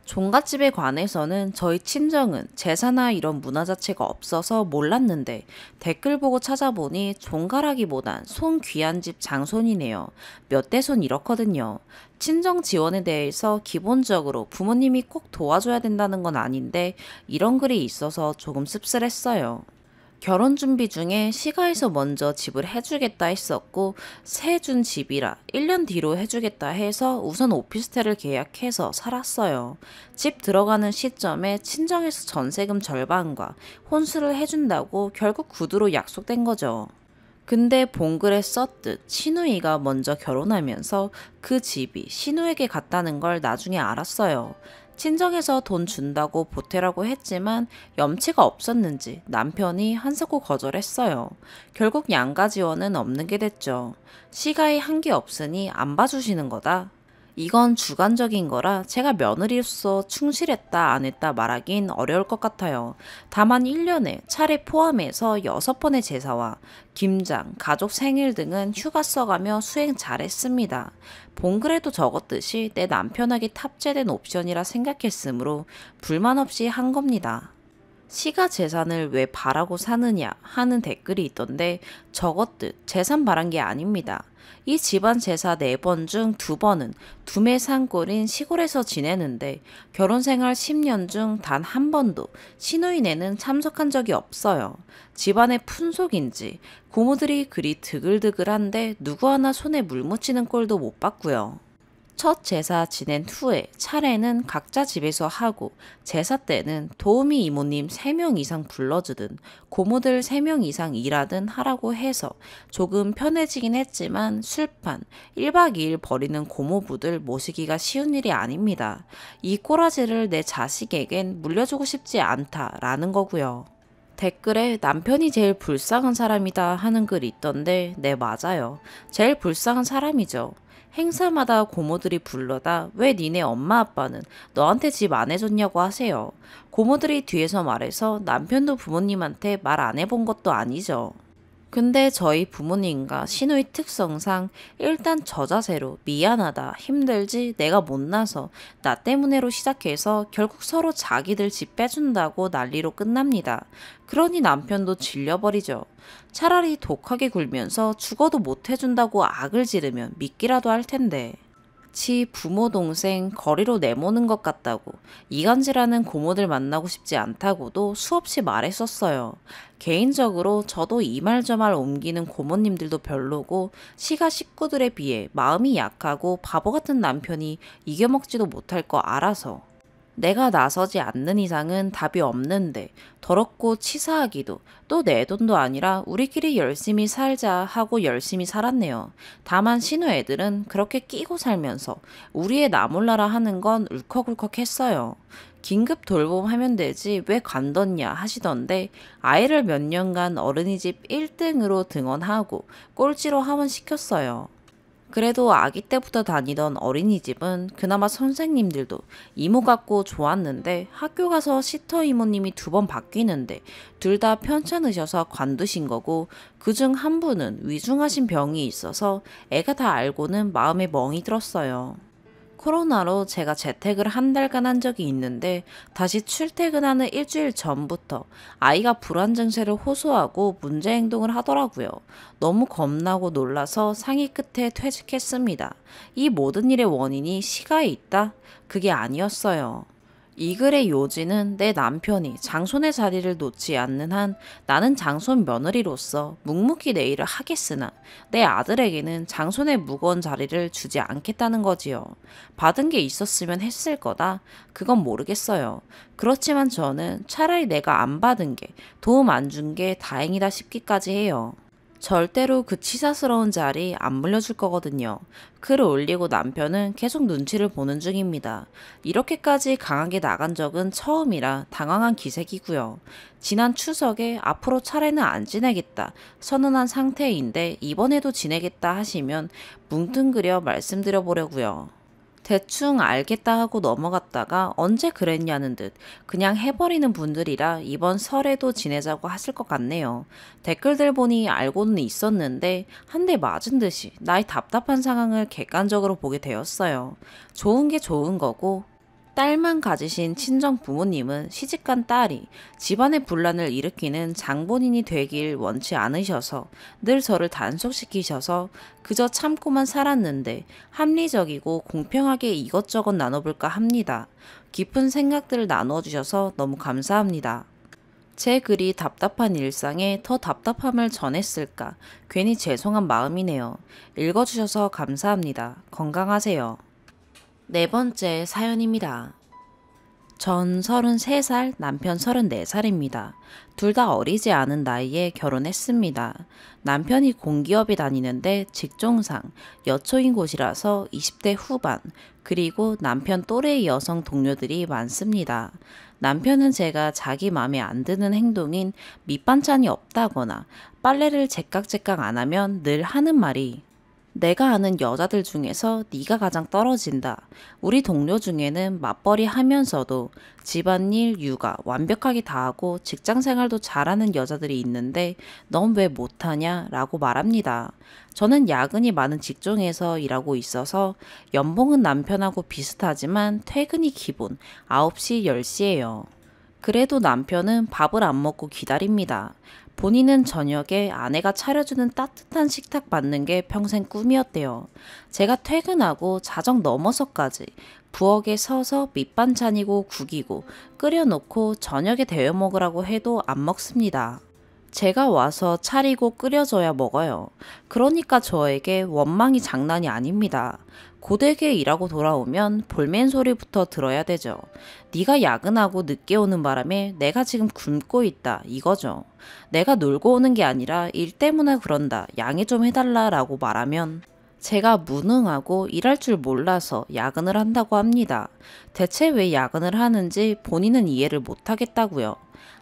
종갓집에 관해서는 저희 친정은 제사나 이런 문화 자체가 없어서 몰랐는데 댓글 보고 찾아보니 종가라기보단 손 귀한 집 장손이네요. 몇 대 손 이렇거든요. 친정 지원에 대해서 기본적으로 부모님이 꼭 도와줘야 된다는 건 아닌데 이런 글이 있어서 조금 씁쓸했어요. 결혼 준비 중에 시가에서 먼저 집을 해주겠다 했었고 새 준 집이라 1년 뒤로 해주겠다 해서 우선 오피스텔을 계약해서 살았어요. 집 들어가는 시점에 친정에서 전세금 절반과 혼수를 해준다고 결국 구두로 약속된 거죠. 근데 본글에 썼듯 신우이가 먼저 결혼하면서 그 집이 신우에게 갔다는 걸 나중에 알았어요. 친정에서 돈 준다고 보태라고 했지만 염치가 없었는지 남편이 한사코 거절했어요. 결국 양가 지원은 없는 게 됐죠. 시가에 한 게 없으니 안 봐주시는 거다. 이건 주관적인 거라 제가 며느리로서 충실했다 안 했다 말하긴 어려울 것 같아요. 다만 1년에 차례 포함해서 6번의 제사와 김장, 가족 생일 등은 휴가 써가며 수행 잘했습니다. 본글에도 적었듯이 내 남편에게 탑재된 옵션이라 생각했으므로 불만 없이 한 겁니다. 시가 재산을 왜 바라고 사느냐 하는 댓글이 있던데 적었듯 재산 바란 게 아닙니다. 이 집안 제사 4번 중 2번은 두매 산골인 시골에서 지내는데 결혼생활 10년 중 단 한 번도 시누이네는 참석한 적이 없어요. 집안의 푼속인지 고모들이 그리 드글드글한데 누구 하나 손에 물 묻히는 꼴도 못 봤고요. 첫 제사 지낸 후에 차례는 각자 집에서 하고 제사 때는 도우미 이모님 3명 이상 불러주든 고모들 3명 이상 일하든 하라고 해서 조금 편해지긴 했지만 술판 1박 2일 버리는 고모부들 모시기가 쉬운 일이 아닙니다. 이 꼬라지를 내 자식에겐 물려주고 싶지 않다라는 거고요. 댓글에 남편이 제일 불쌍한 사람이다 하는 글 있던데 네 맞아요. 제일 불쌍한 사람이죠. 행사마다 고모들이 불러다 왜 니네 엄마 아빠는 너한테 집 안 해줬냐고 하세요. 고모들이 뒤에서 말해서 남편도 부모님한테 말 안 해본 것도 아니죠. 근데 저희 부모님과 시누이 특성상 일단 저자세로 미안하다, 힘들지, 내가 못나서 나 때문에로 시작해서 결국 서로 자기들 집 빼준다고 난리로 끝납니다. 그러니 남편도 질려버리죠. 차라리 독하게 굴면서 죽어도 못 해준다고 악을 지르면 믿기라도 할 텐데. 지 부모 동생 거리로 내모는 것 같다고 이간질하는 고모들 만나고 싶지 않다고도 수없이 말했었어요. 개인적으로 저도 이 말 저 말 옮기는 고모님들도 별로고 시가 식구들에 비해 마음이 약하고 바보 같은 남편이 이겨먹지도 못할 거 알아서 내가 나서지 않는 이상은 답이 없는데 더럽고 치사하기도 또 내 돈도 아니라 우리끼리 열심히 살자 하고 열심히 살았네요. 다만 신우 애들은 그렇게 끼고 살면서 우리의 나몰라라 하는 건 울컥울컥 했어요. 긴급 돌봄 하면 되지 왜 관뒀냐 하시던데 아이를 몇 년간 어린이집 1등으로 등원하고 꼴찌로 하원시켰어요. 그래도 아기 때부터 다니던 어린이집은 그나마 선생님들도 이모 같고 좋았는데 학교 가서 시터 이모님이 2번 바뀌는데 둘 다 편찮으셔서 관두신 거고 그중 한 분은 위중하신 병이 있어서 애가 다 알고는 마음에 멍이 들었어요. 코로나로 제가 재택을 한 달간 한 적이 있는데 다시 출퇴근하는 일주일 전부터 아이가 불안 증세를 호소하고 문제 행동을 하더라고요. 너무 겁나고 놀라서 상의 끝에 퇴직했습니다. 이 모든 일의 원인이 시가에 있다? 그게 아니었어요. 이 글의 요지는 내 남편이 장손의 자리를 놓지 않는 한 나는 장손 며느리로서 묵묵히 내 일을 하겠으나 내 아들에게는 장손의 무거운 자리를 주지 않겠다는 거지요. 받은 게 있었으면 했을 거다. 그건 모르겠어요. 그렇지만 저는 차라리 내가 안 받은 게 도움 안 준 게 다행이다 싶기까지 해요. 절대로 그 치사스러운 자리 안 물려줄 거거든요. 글을 올리고 남편은 계속 눈치를 보는 중입니다. 이렇게까지 강하게 나간 적은 처음이라 당황한 기색이고요. 지난 추석에 앞으로 차례는 안 지내겠다 선언한 상태인데 이번에도 지내겠다 하시면 뭉뚱그려 말씀드려 보려고요. 대충 알겠다 하고 넘어갔다가 언제 그랬냐는 듯 그냥 해버리는 분들이라 이번 설에도 지내자고 하실 것 같네요. 댓글들 보니 알고는 있었는데 한 대 맞은 듯이 나의 답답한 상황을 객관적으로 보게 되었어요. 좋은 게 좋은 거고 딸만 가지신 친정 부모님은 시집간 딸이 집안의 분란을 일으키는 장본인이 되길 원치 않으셔서 늘 저를 단속시키셔서 그저 참고만 살았는데 합리적이고 공평하게 이것저것 나눠볼까 합니다. 깊은 생각들을 나누어 주셔서 너무 감사합니다. 제 글이 답답한 일상에 더 답답함을 전했을까 괜히 죄송한 마음이네요. 읽어주셔서 감사합니다. 건강하세요. 네 번째 사연입니다. 전 33살, 남편 34살입니다. 둘 다 어리지 않은 나이에 결혼했습니다. 남편이 공기업에 다니는데 직종상 여초인 곳이라서 20대 후반, 그리고 남편 또래의 여성 동료들이 많습니다. 남편은 제가 자기 맘에 안 드는 행동인 밑반찬이 없다거나 빨래를 제깍제깍 안 하면 늘 하는 말이 내가 아는 여자들 중에서 네가 가장 떨어진다. 우리 동료 중에는 맞벌이 하면서도 집안일, 육아 완벽하게 다 하고 직장생활도 잘하는 여자들이 있는데 넌 왜 못하냐? 라고 말합니다. 저는 야근이 많은 직종에서 일하고 있어서 연봉은 남편하고 비슷하지만 퇴근이 기본 9시, 10시예요. 그래도 남편은 밥을 안 먹고 기다립니다. 본인은 저녁에 아내가 차려주는 따뜻한 식탁 받는 게 평생 꿈이었대요. 제가 퇴근하고 자정 넘어서까지 부엌에 서서 밑반찬이고 국이고 끓여놓고 저녁에 데워 먹으라고 해도 안 먹습니다. 제가 와서 차리고 끓여줘야 먹어요. 그러니까 저에게 원망이 장난이 아닙니다. 고되게 일하고 돌아오면 볼멘 소리부터 들어야 되죠. 네가 야근하고 늦게 오는 바람에 내가 지금 굶고 있다 이거죠. 내가 놀고 오는 게 아니라 일 때문에 그런다 양해 좀 해달라 라고 말하면 제가 무능하고 일할 줄 몰라서 야근을 한다고 합니다. 대체 왜 야근을 하는지 본인은 이해를 못하겠다고요.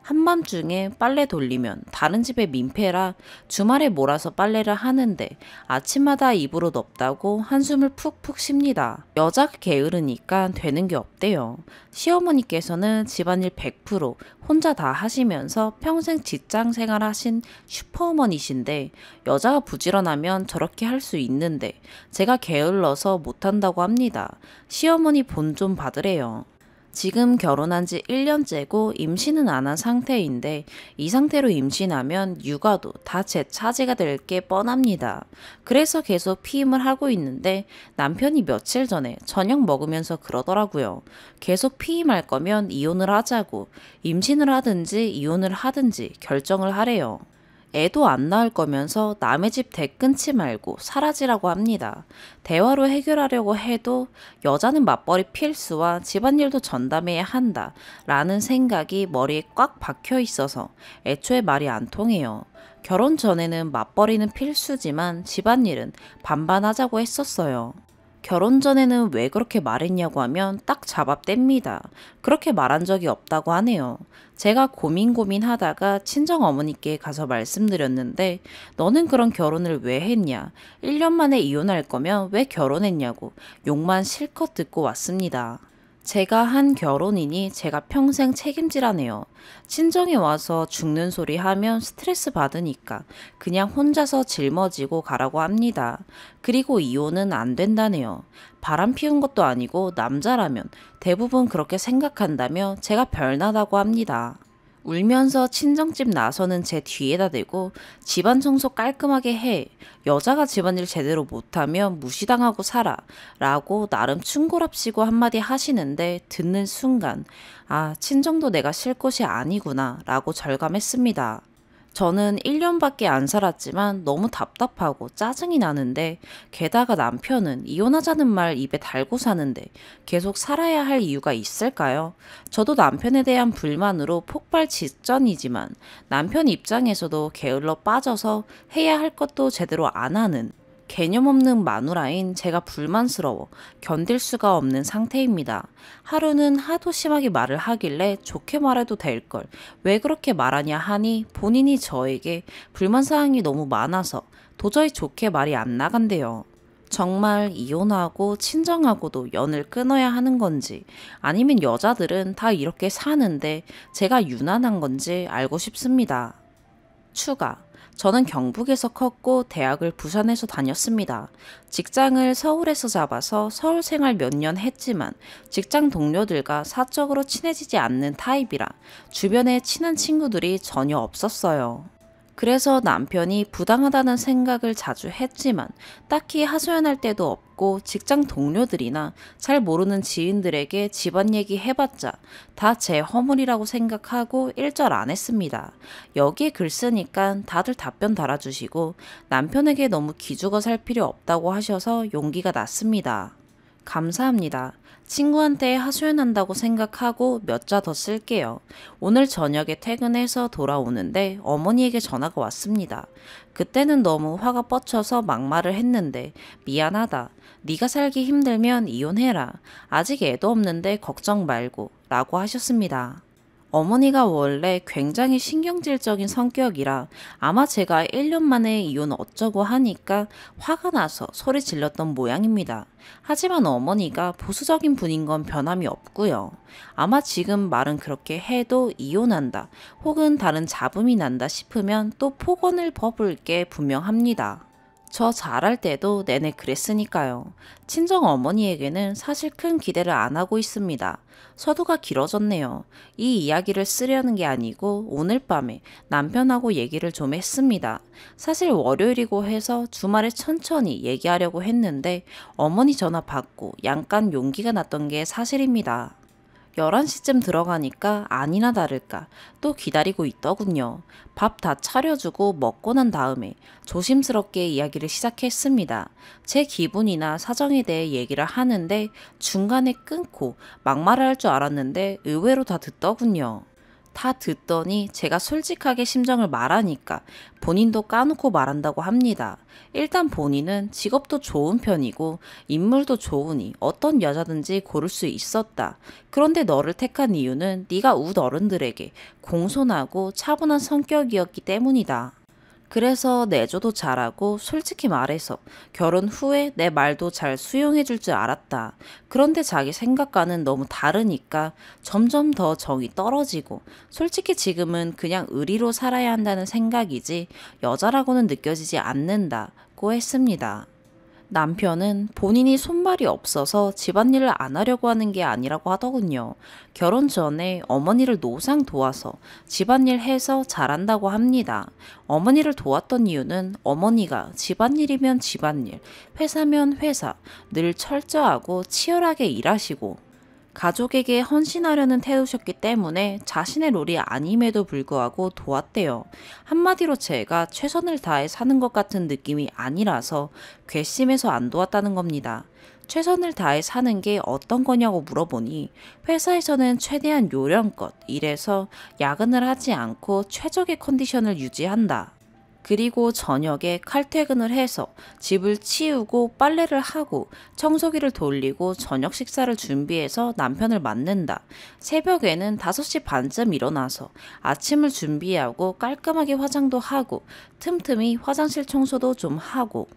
한밤중에 빨래 돌리면 다른 집에 민폐라 주말에 몰아서 빨래를 하는데 아침마다 입으로 덥다고 한숨을 푹푹 쉽니다. 여자가 게으르니까 되는 게 없대요. 시어머니께서는 집안일 100% 혼자 다 하시면서 평생 직장 생활 하신 슈퍼어머니신데 여자가 부지런하면 저렇게 할 수 있는데 제가 게을러서 못한다고 합니다. 시어머니 본 좀 받으래요. 지금 결혼한 지 1년째고 임신은 안 한 상태인데 이 상태로 임신하면 육아도 다 제 차지가 될 게 뻔합니다. 그래서 계속 피임을 하고 있는데 남편이 며칠 전에 저녁 먹으면서 그러더라고요. 계속 피임할 거면 이혼을 하자고 임신을 하든지 이혼을 하든지 결정을 하래요. 애도 안 낳을 거면서 남의 집 대 끊지 말고 사라지라고 합니다. 대화로 해결하려고 해도 여자는 맞벌이 필수와 집안일도 전담해야 한다 라는 생각이 머리에 꽉 박혀 있어서 애초에 말이 안 통해요. 결혼 전에는 맞벌이는 필수지만 집안일은 반반 하자고 했었어요. 결혼 전에는 왜 그렇게 말했냐고 하면 딱 잡아뗍니다. 그렇게 말한 적이 없다고 하네요. 제가 고민하다가 친정어머니께 가서 말씀드렸는데 너는 그런 결혼을 왜 했냐? 1년 만에 이혼할 거면 왜 결혼했냐고 욕만 실컷 듣고 왔습니다. 제가 한 결혼이니 제가 평생 책임지라네요. 친정에 와서 죽는 소리 하면 스트레스 받으니까 그냥 혼자서 짊어지고 가라고 합니다. 그리고 이혼은 안 된다네요. 바람 피운 것도 아니고 남자라면 대부분 그렇게 생각한다며 제가 별나다고 합니다. 울면서 친정집 나서는 제 뒤에다 대고 집안 청소 깔끔하게 해. 여자가 집안일 제대로 못하면 무시당하고 살아. 라고 나름 충고랍시고 한마디 하시는데 듣는 순간 아 친정도 내가 쉴 곳이 아니구나 라고 절감했습니다. 저는 1년밖에 안 살았지만 너무 답답하고 짜증이 나는데 게다가 남편은 이혼하자는 말 입에 달고 사는데 계속 살아야 할 이유가 있을까요? 저도 남편에 대한 불만으로 폭발 직전이지만 남편 입장에서도 게을러 빠져서 해야 할 것도 제대로 안 하는 개념 없는 마누라인 제가 불만스러워 견딜 수가 없는 상태입니다. 하루는 하도 심하게 말을 하길래 좋게 말해도 될 걸 왜 그렇게 말하냐 하니 본인이 저에게 불만사항이 너무 많아서 도저히 좋게 말이 안 나간대요. 정말 이혼하고 친정하고도 연을 끊어야 하는 건지 아니면 여자들은 다 이렇게 사는데 제가 유난한 건지 알고 싶습니다. 추가. 저는 경북에서 컸고 대학을 부산에서 다녔습니다. 직장을 서울에서 잡아서 서울 생활 몇 년 했지만 직장 동료들과 사적으로 친해지지 않는 타입이라 주변에 친한 친구들이 전혀 없었어요. 그래서 남편이 부당하다는 생각을 자주 했지만 딱히 하소연할 때도 없고 직장 동료들이나 잘 모르는 지인들에게 집안 얘기 해봤자 다 제 허물이라고 생각하고 일절 안 했습니다. 여기에 글 쓰니까 다들 답변 달아주시고 남편에게 너무 기죽어 살 필요 없다고 하셔서 용기가 났습니다. 감사합니다. 친구한테 하소연한다고 생각하고 몇 자 더 쓸게요. 오늘 저녁에 퇴근해서 돌아오는데 어머니에게 전화가 왔습니다. 그때는 너무 화가 뻗쳐서 막말을 했는데 미안하다. 네가 살기 힘들면 이혼해라. 아직 애도 없는데 걱정 말고 라고 하셨습니다. 어머니가 원래 굉장히 신경질적인 성격이라 아마 제가 1년 만에 이혼 어쩌고 하니까 화가 나서 소리 질렀던 모양입니다. 하지만 어머니가 보수적인 분인 건 변함이 없고요. 아마 지금 말은 그렇게 해도 이혼한다 혹은 다른 잡음이 난다 싶으면 또 폭언을 퍼부을 게 분명합니다. 저 잘할 때도 내내 그랬으니까요. 친정 어머니에게는 사실 큰 기대를 안 하고 있습니다. 서두가 길어졌네요. 이 이야기를 쓰려는 게 아니고 오늘 밤에 남편하고 얘기를 좀 했습니다. 사실 월요일이고 해서 주말에 천천히 얘기하려고 했는데 어머니 전화 받고 약간 용기가 났던 게 사실입니다. 11시쯤 들어가니까 아니나 다를까 또 기다리고 있더군요. 밥 다 차려주고 먹고 난 다음에 조심스럽게 이야기를 시작했습니다. 제 기분이나 사정에 대해 얘기를 하는데 중간에 끊고 막말을 할 줄 알았는데 의외로 다 듣더군요. 다 듣더니 제가 솔직하게 심정을 말하니까 본인도 까놓고 말한다고 합니다. 일단 본인은 직업도 좋은 편이고 인물도 좋으니 어떤 여자든지 고를 수 있었다. 그런데 너를 택한 이유는 네가 웃 어른들에게 공손하고 차분한 성격이었기 때문이다. 그래서 내조도 잘하고 솔직히 말해서 결혼 후에 내 말도 잘 수용해 줄 줄 알았다. 그런데 자기 생각과는 너무 다르니까 점점 더 정이 떨어지고 솔직히 지금은 그냥 의리로 살아야 한다는 생각이지 여자라고는 느껴지지 않는다고 했습니다. 남편은 본인이 손발이 없어서 집안일을 안 하려고 하는 게 아니라고 하더군요. 결혼 전에 어머니를 노상 도와서 집안일 해서 잘한다고 합니다. 어머니를 도왔던 이유는 어머니가 집안일이면 집안일, 회사면 회사, 늘 철저하고 치열하게 일하시고 가족에게 헌신하려는 태도셨기 때문에 자신의 롤이 아님에도 불구하고 도왔대요. 한마디로 제가 최선을 다해 사는 것 같은 느낌이 아니라서 괘씸해서 안 도왔다는 겁니다. 최선을 다해 사는 게 어떤 거냐고 물어보니 회사에서는 최대한 요령껏 일해서 야근을 하지 않고 최적의 컨디션을 유지한다. 그리고 저녁에 칼퇴근을 해서 집을 치우고 빨래를 하고 청소기를 돌리고 저녁 식사를 준비해서 남편을 맞는다. 새벽에는 5시 반쯤 일어나서 아침을 준비하고 깔끔하게 화장도 하고 틈틈이 화장실 청소도 좀 하고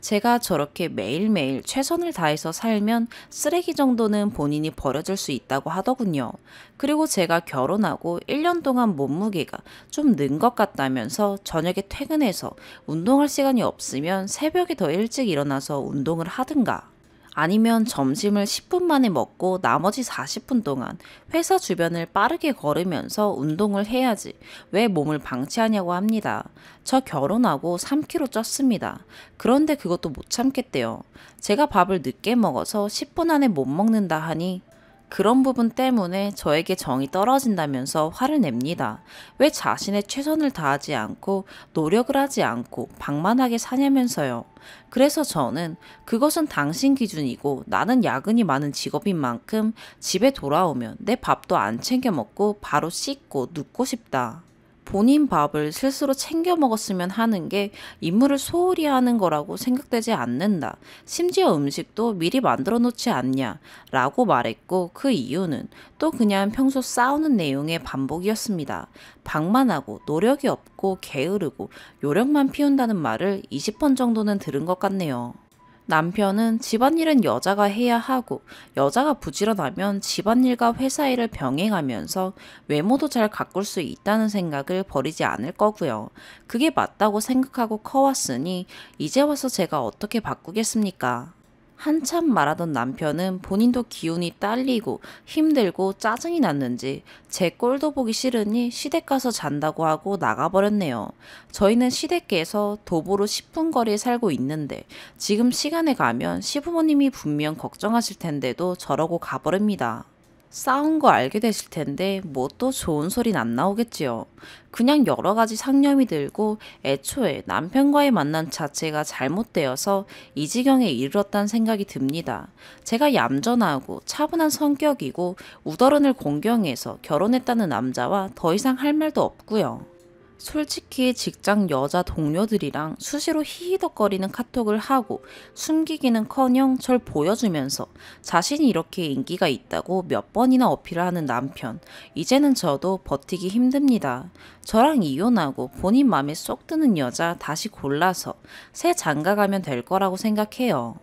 제가 저렇게 매일매일 최선을 다해서 살면 쓰레기 정도는 본인이 버려줄 수 있다고 하더군요. 그리고 제가 결혼하고 1년 동안 몸무게가 좀 는 것 같다면서 저녁에 퇴근해서 운동할 시간이 없으면 새벽에 더 일찍 일어나서 운동을 하든가 아니면 점심을 10분 만에 먹고 나머지 40분 동안 회사 주변을 빠르게 걸으면서 운동을 해야지 왜 몸을 방치하냐고 합니다. 저 결혼하고 3kg 쪘습니다. 그런데 그것도 못 참겠대요. 제가 밥을 늦게 먹어서 10분 안에 못 먹는다 하니 그런 부분 때문에 저에게 정이 떨어진다면서 화를 냅니다. 왜 자신의 최선을 다하지 않고 노력을 하지 않고 방만하게 사냐면서요. 그래서 저는 그것은 당신 기준이고 나는 야근이 많은 직업인 만큼 집에 돌아오면 내 밥도 안 챙겨 먹고 바로 씻고 눕고 싶다. 본인 밥을 스스로 챙겨 먹었으면 하는 게 임무를 소홀히 하는 거라고 생각되지 않는다. 심지어 음식도 미리 만들어 놓지 않냐 라고 말했고, 그 이유는 또 그냥 평소 싸우는 내용의 반복이었습니다. 방만하고 노력이 없고 게으르고 요령만 피운다는 말을 20번 정도는 들은 것 같네요. 남편은 집안일은 여자가 해야 하고 여자가 부지런하면 집안일과 회사 일을 병행하면서 외모도 잘 가꿀 수 있다는 생각을 버리지 않을 거고요. 그게 맞다고 생각하고 커왔으니 이제 와서 제가 어떻게 바꾸겠습니까? 한참 말하던 남편은 본인도 기운이 딸리고 힘들고 짜증이 났는지 제 꼴도 보기 싫으니 시댁 가서 잔다고 하고 나가버렸네요. 저희는 시댁에서 도보로 10분 거리에 살고 있는데 지금 시간에 가면 시부모님이 분명 걱정하실 텐데도 저러고 가버립니다. 싸운 거 알게 되실 텐데 뭐 또 좋은 소린 안 나오겠지요. 그냥 여러 가지 상념이 들고 애초에 남편과의 만남 자체가 잘못되어서 이 지경에 이르렀다는 생각이 듭니다. 제가 얌전하고 차분한 성격이고 우더른을 공경해서 결혼했다는 남자와 더 이상 할 말도 없고요. 솔직히 직장 여자 동료들이랑 수시로 히히덕거리는 카톡을 하고 숨기기는커녕 절 보여주면서 자신이 이렇게 인기가 있다고 몇 번이나 어필을 하는 남편. 이제는 저도 버티기 힘듭니다. 저랑 이혼하고 본인 맘에 쏙 드는 여자 다시 골라서 새 장가가면 될 거라고 생각해요.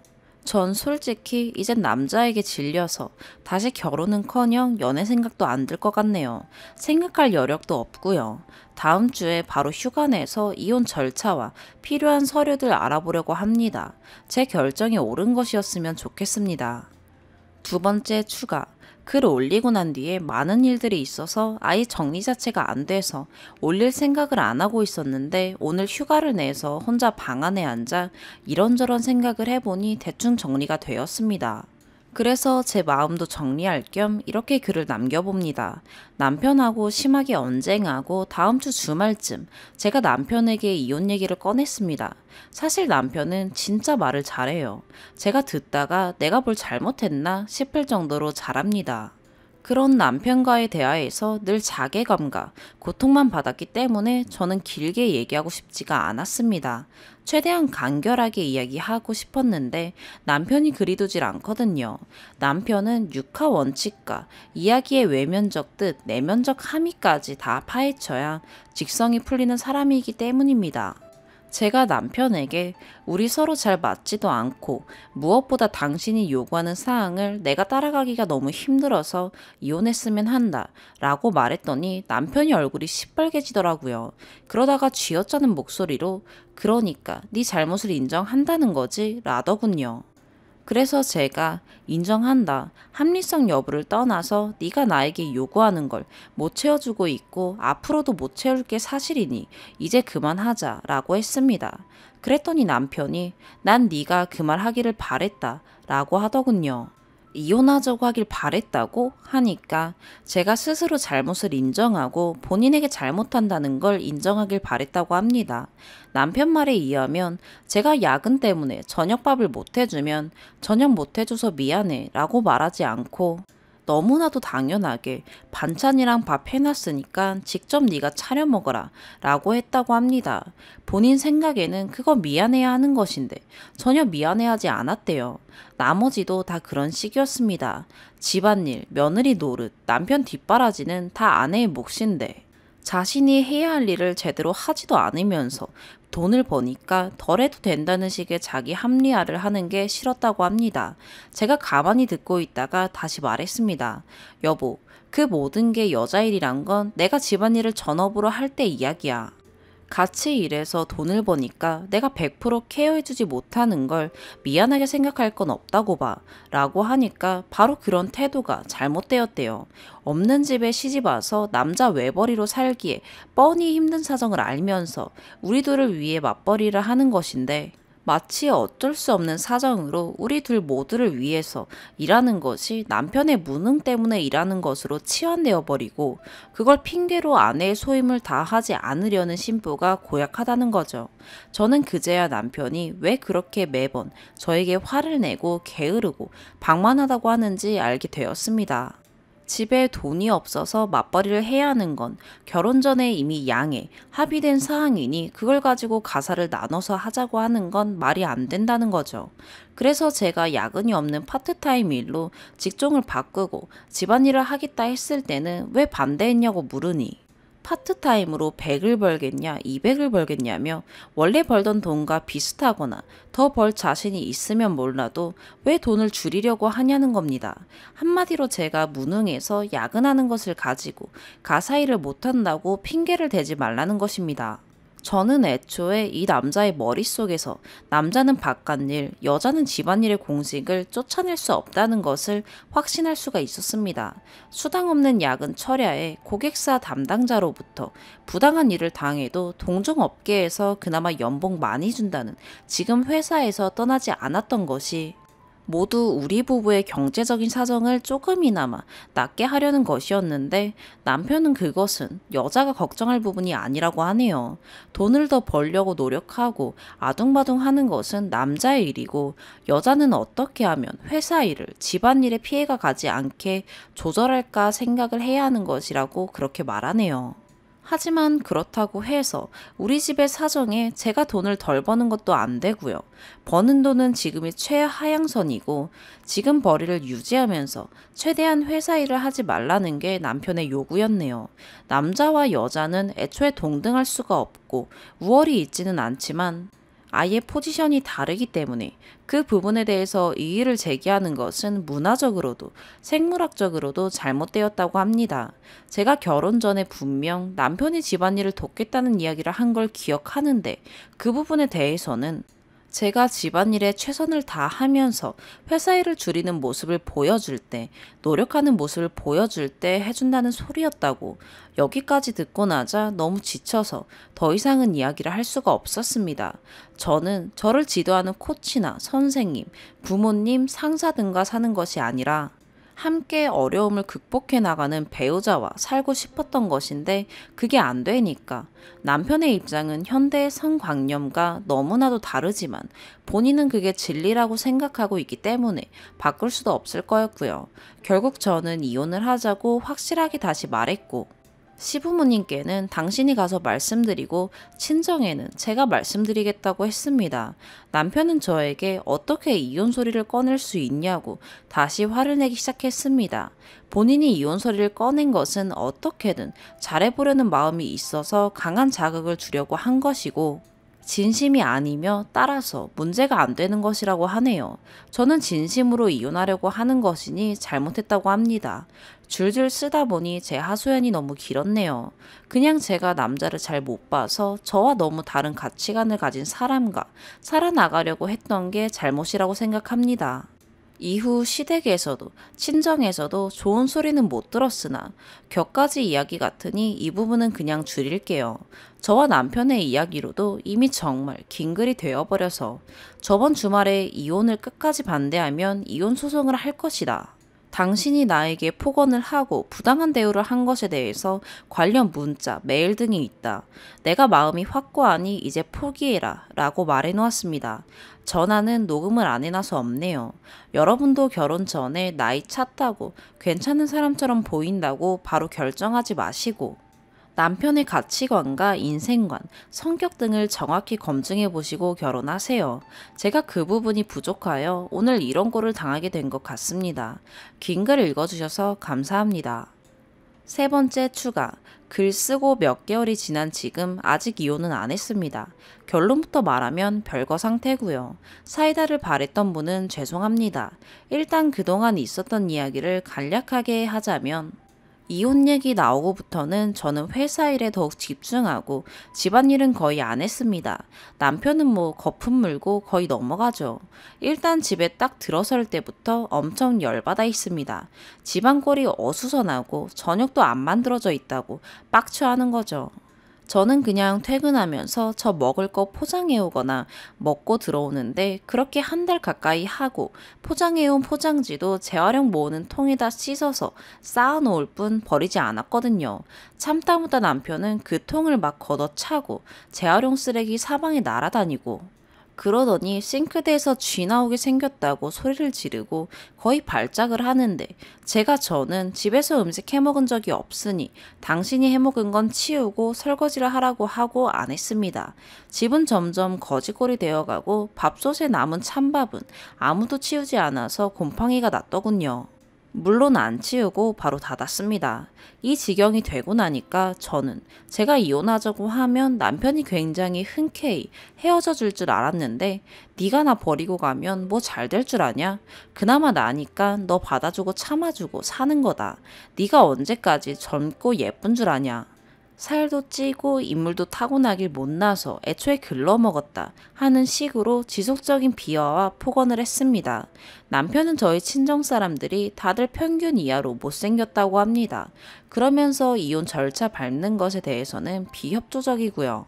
전 솔직히 이젠 남자에게 질려서 다시 결혼은커녕 연애 생각도 안 들 것 같네요. 생각할 여력도 없고요. 다음 주에 바로 휴가 내서 이혼 절차와 필요한 서류들 알아보려고 합니다. 제 결정이 옳은 것이었으면 좋겠습니다. 두 번째 추가. 글 올리고 난 뒤에 많은 일들이 있어서 아예 정리 자체가 안 돼서 올릴 생각을 안 하고 있었는데 오늘 휴가를 내서 혼자 방 안에 앉아 이런저런 생각을 해보니 대충 정리가 되었습니다. 그래서 제 마음도 정리할 겸 이렇게 글을 남겨봅니다. 남편하고 심하게 언쟁하고 다음 주 주말쯤 제가 남편에게 이혼 얘기를 꺼냈습니다. 사실 남편은 진짜 말을 잘해요. 제가 듣다가 내가 뭘 잘못했나 싶을 정도로 잘합니다. 그런 남편과의 대화에서 늘 자괴감과 고통만 받았기 때문에 저는 길게 얘기하고 싶지가 않았습니다. 최대한 간결하게 이야기하고 싶었는데 남편이 그리 두질 않거든요. 남편은 육하 원칙과 이야기의 외면적 뜻, 내면적 함의까지 다 파헤쳐야 직성이 풀리는 사람이기 때문입니다. 제가 남편에게 우리 서로 잘 맞지도 않고 무엇보다 당신이 요구하는 사항을 내가 따라가기가 너무 힘들어서 이혼했으면 한다 라고 말했더니 남편이 얼굴이 시뻘개지더라고요. 그러다가 쥐어짜는 목소리로 그러니까 네 잘못을 인정한다는 거지 라더군요. 그래서 제가 인정한다. 합리성 여부를 떠나서 네가 나에게 요구하는 걸 못 채워주고 있고 앞으로도 못 채울 게 사실이니 이제 그만하자 라고 했습니다. 그랬더니 남편이 난 네가 그 말 하기를 바랬다 라고 하더군요. 이혼하자고 하길 바랬다고 하니까 제가 스스로 잘못을 인정하고 본인에게 잘못한다는 걸 인정하길 바랬다고 합니다. 남편 말에 의하면 제가 야근 때문에 저녁밥을 못 해주면 저녁 못 해줘서 미안해 라고 말하지 않고 너무나도 당연하게 반찬이랑 밥 해놨으니까 직접 네가 차려 먹어라 라고 했다고 합니다. 본인 생각에는 그거 미안해야 하는 것인데 전혀 미안해하지 않았대요. 나머지도 다 그런 식이었습니다. 집안일, 며느리 노릇, 남편 뒷바라지는 다 아내의 몫인데 자신이 해야 할 일을 제대로 하지도 않으면서 돈을 버니까 덜해도 된다는 식의 자기 합리화를 하는 게 싫었다고 합니다. 제가 가만히 듣고 있다가 다시 말했습니다. 여보, 그 모든 게 여자 일이란 건 내가 집안일을 전업으로 할 때 이야기야. 같이 일해서 돈을 버니까 내가 100% 케어해주지 못하는 걸 미안하게 생각할 건 없다고 봐 라고 하니까 바로 그런 태도가 잘못되었대요. 없는 집에 시집 와서 남자 외벌이로 살기에 뻔히 힘든 사정을 알면서 우리 둘을 위해 맞벌이를 하는 것인데 마치 어쩔 수 없는 사정으로 우리 둘 모두를 위해서 일하는 것이 남편의 무능 때문에 일하는 것으로 치환되어 버리고 그걸 핑계로 아내의 소임을 다하지 않으려는 신부가 고약하다는 거죠. 저는 그제야 남편이 왜 그렇게 매번 저에게 화를 내고 게으르고 방만하다고 하는지 알게 되었습니다. 집에 돈이 없어서 맞벌이를 해야 하는 건 결혼 전에 이미 양해, 합의된 사항이니 그걸 가지고 가사를 나눠서 하자고 하는 건 말이 안 된다는 거죠. 그래서 제가 야근이 없는 파트타임 일로 직종을 바꾸고 집안일을 하겠다 했을 때는 왜 반대했냐고 물으니 파트타임으로 100을 벌겠냐, 200을 벌겠냐며 원래 벌던 돈과 비슷하거나 더 벌 자신이 있으면 몰라도 왜 돈을 줄이려고 하냐는 겁니다. 한마디로 제가 무능해서 야근하는 것을 가지고 가사일을 못한다고 핑계를 대지 말라는 것입니다. 저는 애초에 이 남자의 머릿속에서 남자는 바깥일, 여자는 집안일의 공식을 쫓아낼 수 없다는 것을 확신할 수가 있었습니다. 수당 없는 야근 철야에 고객사 담당자로부터 부당한 일을 당해도 동종업계에서 그나마 연봉 많이 준다는 지금 회사에서 떠나지 않았던 것이 모두 우리 부부의 경제적인 사정을 조금이나마 낫게 하려는 것이었는데 남편은 그것은 여자가 걱정할 부분이 아니라고 하네요. 돈을 더 벌려고 노력하고 아둥바둥 하는 것은 남자의 일이고 여자는 어떻게 하면 회사 일을 집안일에 피해가 가지 않게 조절할까 생각을 해야 하는 것이라고 그렇게 말하네요. 하지만 그렇다고 해서 우리 집의 사정에 제가 돈을 덜 버는 것도 안 되고요. 버는 돈은 지금이 최하향선이고 지금 벌이를 유지하면서 최대한 회사 일을 하지 말라는 게 남편의 요구였네요. 남자와 여자는 애초에 동등할 수가 없고 우월이 있지는 않지만 아예 포지션이 다르기 때문에 그 부분에 대해서 이의를 제기하는 것은 문화적으로도 생물학적으로도 잘못되었다고 합니다. 제가 결혼 전에 분명 남편이 집안일을 돕겠다는 이야기를 한 걸 기억하는데 그 부분에 대해서는 제가 집안일에 최선을 다하면서 회사 일을 줄이는 모습을 보여줄 때, 노력하는 모습을 보여줄 때 해준다는 소리였다고 여기까지 듣고 나자 너무 지쳐서 더 이상은 이야기를 할 수가 없었습니다. 저는 저를 지도하는 코치나 선생님, 부모님, 상사 등과 사는 것이 아니라 함께 어려움을 극복해 나가는 배우자와 살고 싶었던 것인데 그게 안 되니까 남편의 입장은 현대의 성관념과 너무나도 다르지만 본인은 그게 진리라고 생각하고 있기 때문에 바꿀 수도 없을 거였고요. 결국 저는 이혼을 하자고 확실하게 다시 말했고 시부모님께는 당신이 가서 말씀드리고 친정에는 제가 말씀드리겠다고 했습니다. 남편은 저에게 어떻게 이혼 소리를 꺼낼 수 있냐고 다시 화를 내기 시작했습니다. 본인이 이혼 소리를 꺼낸 것은 어떻게든 잘해보려는 마음이 있어서 강한 자극을 주려고 한 것이고 진심이 아니며 따라서 문제가 안 되는 것이라고 하네요. 저는 진심으로 이혼하려고 하는 것이니 잘못했다고 합니다. 줄줄 쓰다 보니 제 하소연이 너무 길었네요. 그냥 제가 남자를 잘 못 봐서 저와 너무 다른 가치관을 가진 사람과 살아나가려고 했던 게 잘못이라고 생각합니다. 이후 시댁에서도 친정에서도 좋은 소리는 못 들었으나 격가지 이야기 같으니 이 부분은 그냥 줄일게요. 저와 남편의 이야기로도 이미 정말 긴 글이 되어버려서 저번 주말에 이혼을 끝까지 반대하면 이혼 소송을 할 것이다. 당신이 나에게 폭언을 하고 부당한 대우를 한 것에 대해서 관련 문자, 메일 등이 있다. 내가 마음이 확고하니 이제 포기해라 라고 말해놓았습니다. 전화는 녹음을 안 해놔서 없네요. 여러분도 결혼 전에 나이 찼다고 괜찮은 사람처럼 보인다고 바로 결정하지 마시고 남편의 가치관과 인생관, 성격 등을 정확히 검증해 보시고 결혼하세요. 제가 그 부분이 부족하여 오늘 이런 꼴을 당하게 된 것 같습니다. 긴 글 읽어주셔서 감사합니다. 세 번째 추가. 글 쓰고 몇 개월이 지난 지금 아직 이혼은 안 했습니다. 결론부터 말하면 별거 상태고요. 사이다를 바랬던 분은 죄송합니다. 일단 그동안 있었던 이야기를 간략하게 하자면 이혼 얘기 나오고부터는 저는 회사 일에 더욱 집중하고 집안일은 거의 안 했습니다. 남편은 뭐 거품 물고 거의 넘어가죠. 일단 집에 딱 들어설 때부터 엄청 열받아 있습니다. 집안 꼴이 어수선하고 저녁도 안 만들어져 있다고 빡쳐하는 거죠. 저는 그냥 퇴근하면서 저 먹을 거 포장해 오거나 먹고 들어오는데 그렇게 한 달 가까이 하고 포장해 온 포장지도 재활용 모으는 통에다 씻어서 쌓아 놓을 뿐 버리지 않았거든요. 참다 남편은 그 통을 막 걷어차고 재활용 쓰레기 사방에 날아다니고 그러더니 싱크대에서 쥐 나오게 생겼다고 소리를 지르고 거의 발작을 하는데 저는 집에서 음식 해먹은 적이 없으니 당신이 해먹은 건 치우고 설거지를 하라고 하고 안 했습니다. 집은 점점 거지꼴이 되어가고 밥솥에 남은 찬밥은 아무도 치우지 않아서 곰팡이가 났더군요. 물론 안 치우고 바로 닫았습니다. 이 지경이 되고 나니까 저는 제가 이혼하자고 하면 남편이 굉장히 흔쾌히 헤어져 줄 줄 알았는데 네가 나 버리고 가면 뭐 잘 될 줄 아냐? 그나마 나니까 너 받아주고 참아주고 사는 거다. 네가 언제까지 젊고 예쁜 줄 아냐? 살도 찌고 인물도 타고나길 못나서 애초에 글러먹었다 하는 식으로 지속적인 비하와 폭언을 했습니다. 남편은 저희 친정 사람들이 다들 평균 이하로 못생겼다고 합니다. 그러면서 이혼 절차 밟는 것에 대해서는 비협조적이고요.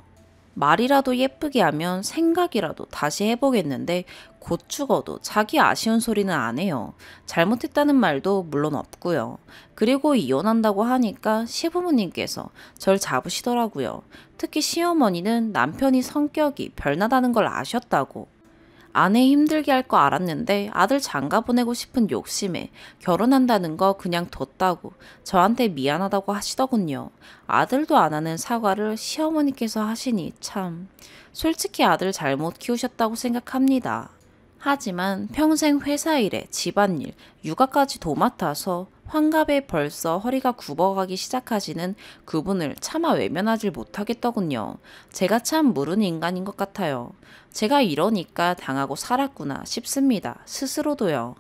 말이라도 예쁘게 하면 생각이라도 다시 해보겠는데 곧 죽어도 자기 아쉬운 소리는 안 해요. 잘못했다는 말도 물론 없고요. 그리고 이혼한다고 하니까 시부모님께서 절 잡으시더라고요. 특히 시어머니는 남편이 성격이 별나다는 걸 아셨다고. 아내 힘들게 할 거 알았는데 아들 장가 보내고 싶은 욕심에 결혼한다는 거 그냥 뒀다고 저한테 미안하다고 하시더군요. 아들도 안 하는 사과를 시어머니께서 하시니 참 솔직히 아들 잘못 키우셨다고 생각합니다. 하지만 평생 회사 일에 집안일, 육아까지 도맡아서 환갑에 벌써 허리가 굽어가기 시작하시는 그분을 차마 외면하질 못하겠더군요. 제가 참 무른 인간인 것 같아요. 제가 이러니까 당하고 살았구나 싶습니다. 스스로도요.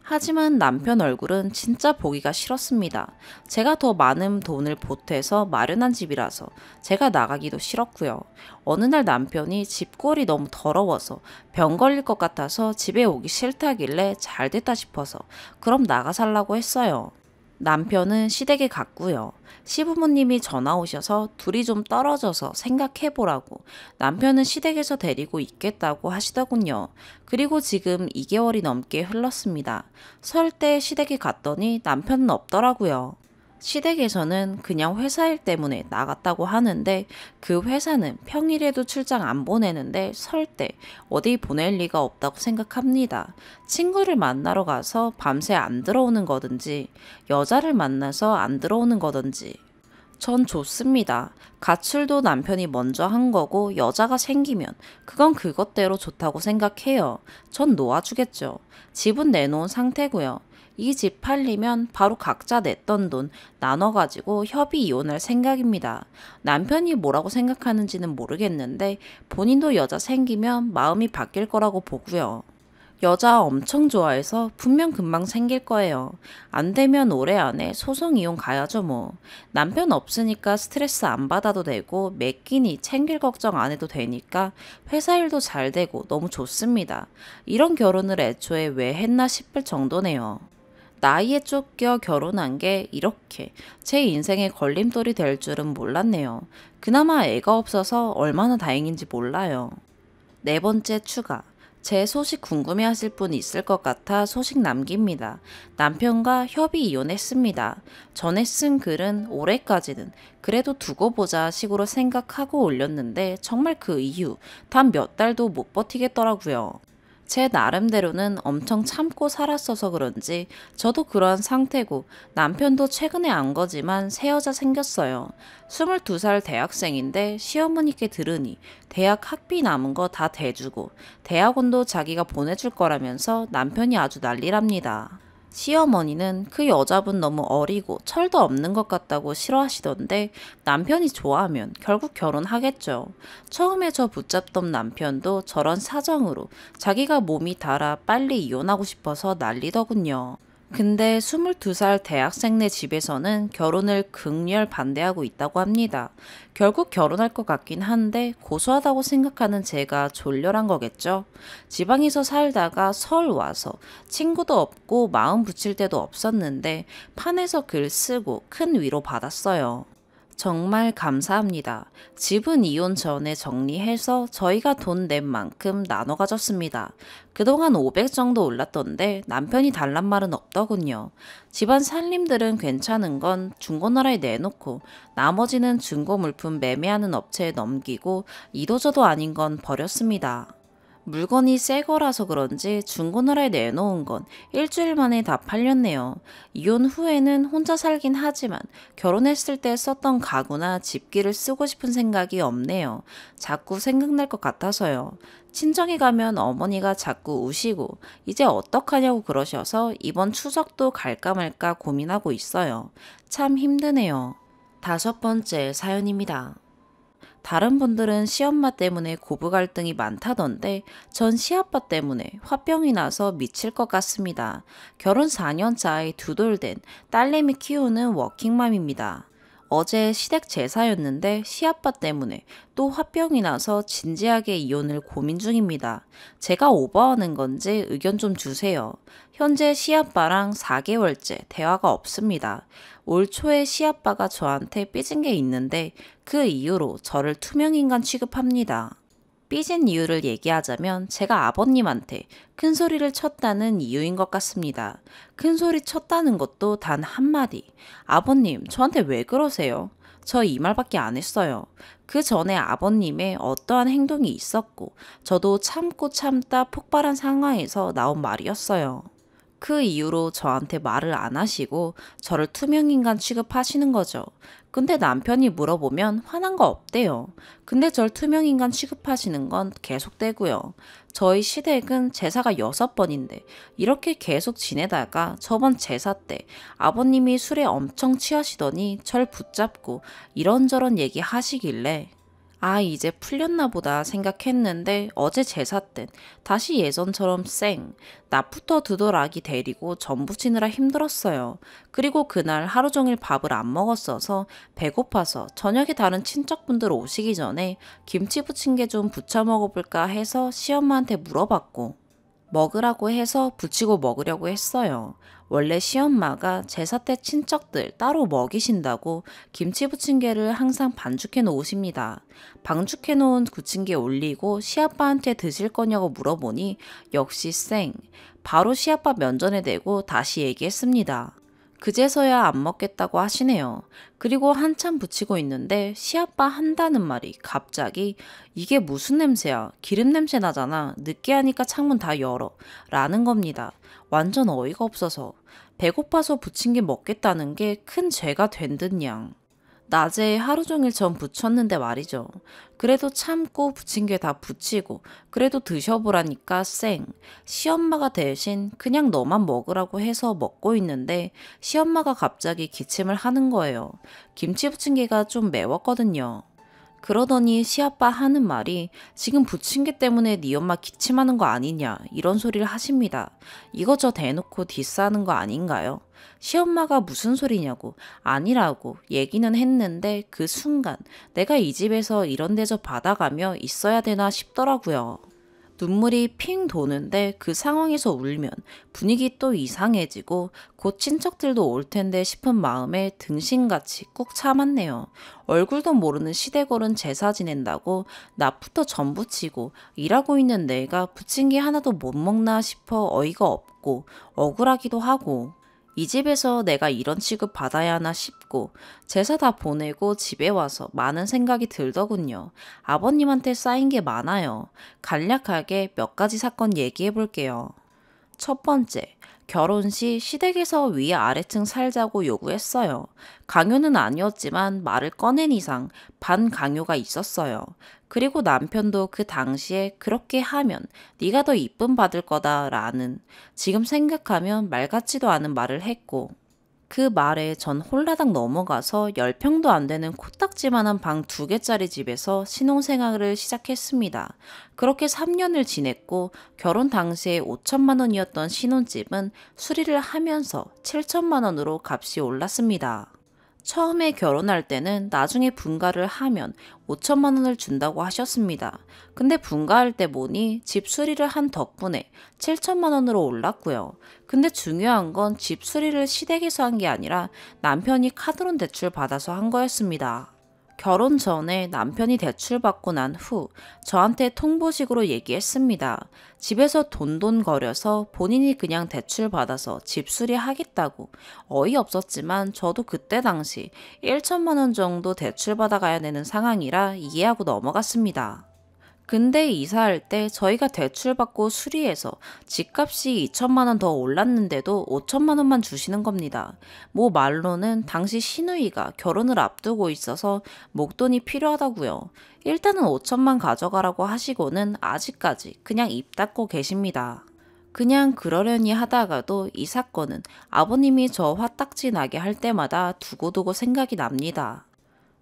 하지만 남편 얼굴은 진짜 보기가 싫었습니다. 제가 더 많은 돈을 보태서 마련한 집이라서 제가 나가기도 싫었고요. 어느 날 남편이 집꼴이 너무 더러워서 병 걸릴 것 같아서 집에 오기 싫다길래 잘 됐다 싶어서 그럼 나가 살라고 했어요. 남편은 시댁에 갔고요. 시부모님이 전화 오셔서 둘이 좀 떨어져서 생각해보라고 남편은 시댁에서 데리고 있겠다고 하시더군요. 그리고 지금 2개월이 넘게 흘렀습니다. 설 때 시댁에 갔더니 남편은 없더라고요. 시댁에서는 그냥 회사 일 때문에 나갔다고 하는데 그 회사는 평일에도 출장 안 보내는데 설 때 어디 보낼 리가 없다고 생각합니다. 친구를 만나러 가서 밤새 안 들어오는 거든지 여자를 만나서 안 들어오는 거든지 전 좋습니다. 가출도 남편이 먼저 한 거고 여자가 생기면 그건 그것대로 좋다고 생각해요. 전 놓아주겠죠. 집은 내놓은 상태고요. 이 집 팔리면 바로 각자 냈던 돈 나눠가지고 협의 이혼할 생각입니다. 남편이 뭐라고 생각하는지는 모르겠는데 본인도 여자 생기면 마음이 바뀔 거라고 보고요. 여자 엄청 좋아해서 분명 금방 생길 거예요. 안 되면 올해 안에 소송 이혼 가야죠 뭐. 남편 없으니까 스트레스 안 받아도 되고 매 끼니 챙길 걱정 안 해도 되니까 회사 일도 잘 되고 너무 좋습니다. 이런 결혼을 애초에 왜 했나 싶을 정도네요. 나이에 쫓겨 결혼한 게 이렇게 제 인생의 걸림돌이 될 줄은 몰랐네요. 그나마 애가 없어서 얼마나 다행인지 몰라요. 네 번째 추가. 제 소식 궁금해하실 분 있을 것 같아 소식 남깁니다. 남편과 협의 이혼했습니다. 전에 쓴 글은 올해까지는 그래도 두고 보자 식으로 생각하고 올렸는데 정말 그 이후 단 몇 달도 못 버티겠더라고요. 제 나름대로는 엄청 참고 살았어서 그런지 저도 그러한 상태고 남편도 최근에 안 거지만 새 여자 생겼어요. 22살 대학생인데 시어머니께 들으니 대학 학비 남은 거 다 대주고 대학원도 자기가 보내줄 거라면서 남편이 아주 난리랍니다. 시어머니는 그 여자분 너무 어리고 철도 없는 것 같다고 싫어하시던데 남편이 좋아하면 결국 결혼하겠죠. 처음에 저 붙잡던 남편도 저런 사정으로 자기가 몸이 달아 빨리 이혼하고 싶어서 난리더군요. 근데 22살 대학생네 집에서는 결혼을 극렬 반대하고 있다고 합니다. 결국 결혼할 것 같긴 한데 고소하다고 생각하는 제가 졸렬한 거겠죠. 지방에서 살다가 서울 와서 친구도 없고 마음 붙일 데도 없었는데 판에서 글 쓰고 큰 위로 받았어요. 정말 감사합니다. 집은 이혼 전에 정리해서 저희가 돈 낸 만큼 나눠 가졌습니다. 그동안 500 정도 올랐던데 남편이 달란 말은 없더군요. 집안 살림들은 괜찮은 건 중고나라에 내놓고 나머지는 중고 물품 매매하는 업체에 넘기고 이도저도 아닌 건 버렸습니다. 물건이 새 거라서 그런지 중고나라에 내놓은 건 일주일 만에 다 팔렸네요. 이혼 후에는 혼자 살긴 하지만 결혼했을 때 썼던 가구나 집기를 쓰고 싶은 생각이 없네요. 자꾸 생각날 것 같아서요. 친정에 가면 어머니가 자꾸 우시고 이제 어떡하냐고 그러셔서 이번 추석도 갈까 말까 고민하고 있어요. 참 힘드네요. 5번째 사연입니다. 다른 분들은 시엄마 때문에 고부 갈등이 많다던데 전 시아빠 때문에 화병이 나서 미칠 것 같습니다. 결혼 4년 차에 두 돌 된 딸내미 키우는 워킹맘입니다. 어제 시댁 제사였는데 시아빠 때문에 또 화병이 나서 진지하게 이혼을 고민 중입니다. 제가 오버하는 건지 의견 좀 주세요. 현재 시아빠랑 4개월째 대화가 없습니다. 올 초에 시아빠가 저한테 삐진 게 있는데 그 이후로 저를 투명인간 취급합니다. 삐진 이유를 얘기하자면 제가 아버님한테 큰 소리를 쳤다는 이유인 것 같습니다. 큰 소리 쳤다는 것도 단 한마디. 아버님, 저한테 왜 그러세요? 저 이 말밖에 안 했어요. 그 전에 아버님의 어떠한 행동이 있었고, 저도 참고 참다 폭발한 상황에서 나온 말이었어요. 그 이후로 저한테 말을 안 하시고 저를 투명인간 취급하시는 거죠. 근데 남편이 물어보면 화난 거 없대요. 근데 절 투명인간 취급하시는 건 계속되고요. 저희 시댁은 제사가 6번인데 이렇게 계속 지내다가 저번 제사 때 아버님이 술에 엄청 취하시더니 절 붙잡고 이런저런 얘기 하시길래 아, 이제 풀렸나 보다 생각했는데 어제 제사 땐 다시 예전처럼 낮부터 두더라기 데리고 전 부치느라 힘들었어요. 그리고 그날 하루 종일 밥을 안 먹었어서 배고파서 저녁에 다른 친척분들 오시기 전에 김치 부친 게 좀 부쳐 먹어볼까 해서 시엄마한테 물어봤고 먹으라고 해서 부치고 먹으려고 했어요. 원래 시엄마가 제사 때 친척들 따로 먹이신다고 김치 부침개를 항상 반죽해 놓으십니다. 반죽해 놓은 부침개 올리고 시아빠한테 드실 거냐고 물어보니 역시 바로 시아빠 면전에 대고 다시 얘기했습니다. 그제서야 안 먹겠다고 하시네요. 그리고 한참 붙이고 있는데 시아빠 한다는 말이 갑자기 이게 무슨 냄새야? 기름 냄새 나잖아. 늦게 하니까 창문 다 열어. 라는 겁니다. 완전 어이가 없어서. 배고파서 부침개 먹겠다는 게 큰 죄가 된 듯 양. 낮에 하루 종일 전 부쳤는데 말이죠. 그래도 참고 부침개 다 부치고 그래도 드셔보라니까 시엄마가 대신 그냥 너만 먹으라고 해서 먹고 있는데 시엄마가 갑자기 기침을 하는 거예요. 김치 부침개가 좀 매웠거든요. 그러더니 시아빠 하는 말이 지금 부침개 때문에 네 엄마 기침하는 거 아니냐 이런 소리를 하십니다. 이거 저 대놓고 디스하는 거 아닌가요? 시엄마가 무슨 소리냐고 아니라고 얘기는 했는데 그 순간 내가 이 집에서 이런 대접 받아가며 있어야 되나 싶더라고요. 눈물이 핑 도는데 그 상황에서 울면 분위기 또 이상해지고 곧 친척들도 올 텐데 싶은 마음에 등신같이 꾹 참았네요. 얼굴도 모르는 시댁어른 제사 지낸다고 낮부터 전 부치고 일하고 있는 내가 부침개 하나도 못 먹나 싶어 어이가 없고 억울하기도 하고 이 집에서 내가 이런 취급 받아야 하나 싶고 제사 다 보내고 집에 와서 많은 생각이 들더군요. 아버님한테 쌓인 게 많아요. 간략하게 몇 가지 사건 얘기해 볼게요. 첫 번째, 결혼 시 시댁에서 위아래층 살자고 요구했어요. 강요는 아니었지만 말을 꺼낸 이상 반강요가 있었어요. 그리고 남편도 그 당시에 그렇게 하면 네가 더 이쁨 받을 거다라는 지금 생각하면 말 같지도 않은 말을 했고 그 말에 전 홀라당 넘어가서 10평도 안 되는 코딱지만한 방 2개짜리 집에서 신혼생활을 시작했습니다. 그렇게 3년을 지냈고 결혼 당시에 5천만 원이었던 신혼집은 수리를 하면서 7천만 원으로 값이 올랐습니다. 처음에 결혼할 때는 나중에 분가를 하면 5천만 원을 준다고 하셨습니다. 근데 분가할 때 보니 집 수리를 한 덕분에 7천만 원으로 올랐고요. 근데 중요한 건 집 수리를 시댁에서 한 게 아니라 남편이 카드론 대출 받아서 한 거였습니다. 결혼 전에 남편이 대출받고 난 후 저한테 통보식으로 얘기했습니다. 집에서 돈돈거려서 본인이 그냥 대출받아서 집 수리하겠다고. 어이없었지만 저도 그때 당시 1천만 원 정도 대출받아가야 되는 상황이라 이해하고 넘어갔습니다. 근데 이사할 때 저희가 대출받고 수리해서 집값이 2천만 원 더 올랐는데도 5천만 원만 주시는 겁니다. 뭐 말로는 당시 시누이가 결혼을 앞두고 있어서 목돈이 필요하다고요. 일단은 5천만 가져가라고 하시고는 아직까지 그냥 입 닫고 계십니다. 그냥 그러려니 하다가도 이 사건은 아버님이 저 화딱지 나게 할 때마다 두고두고 생각이 납니다.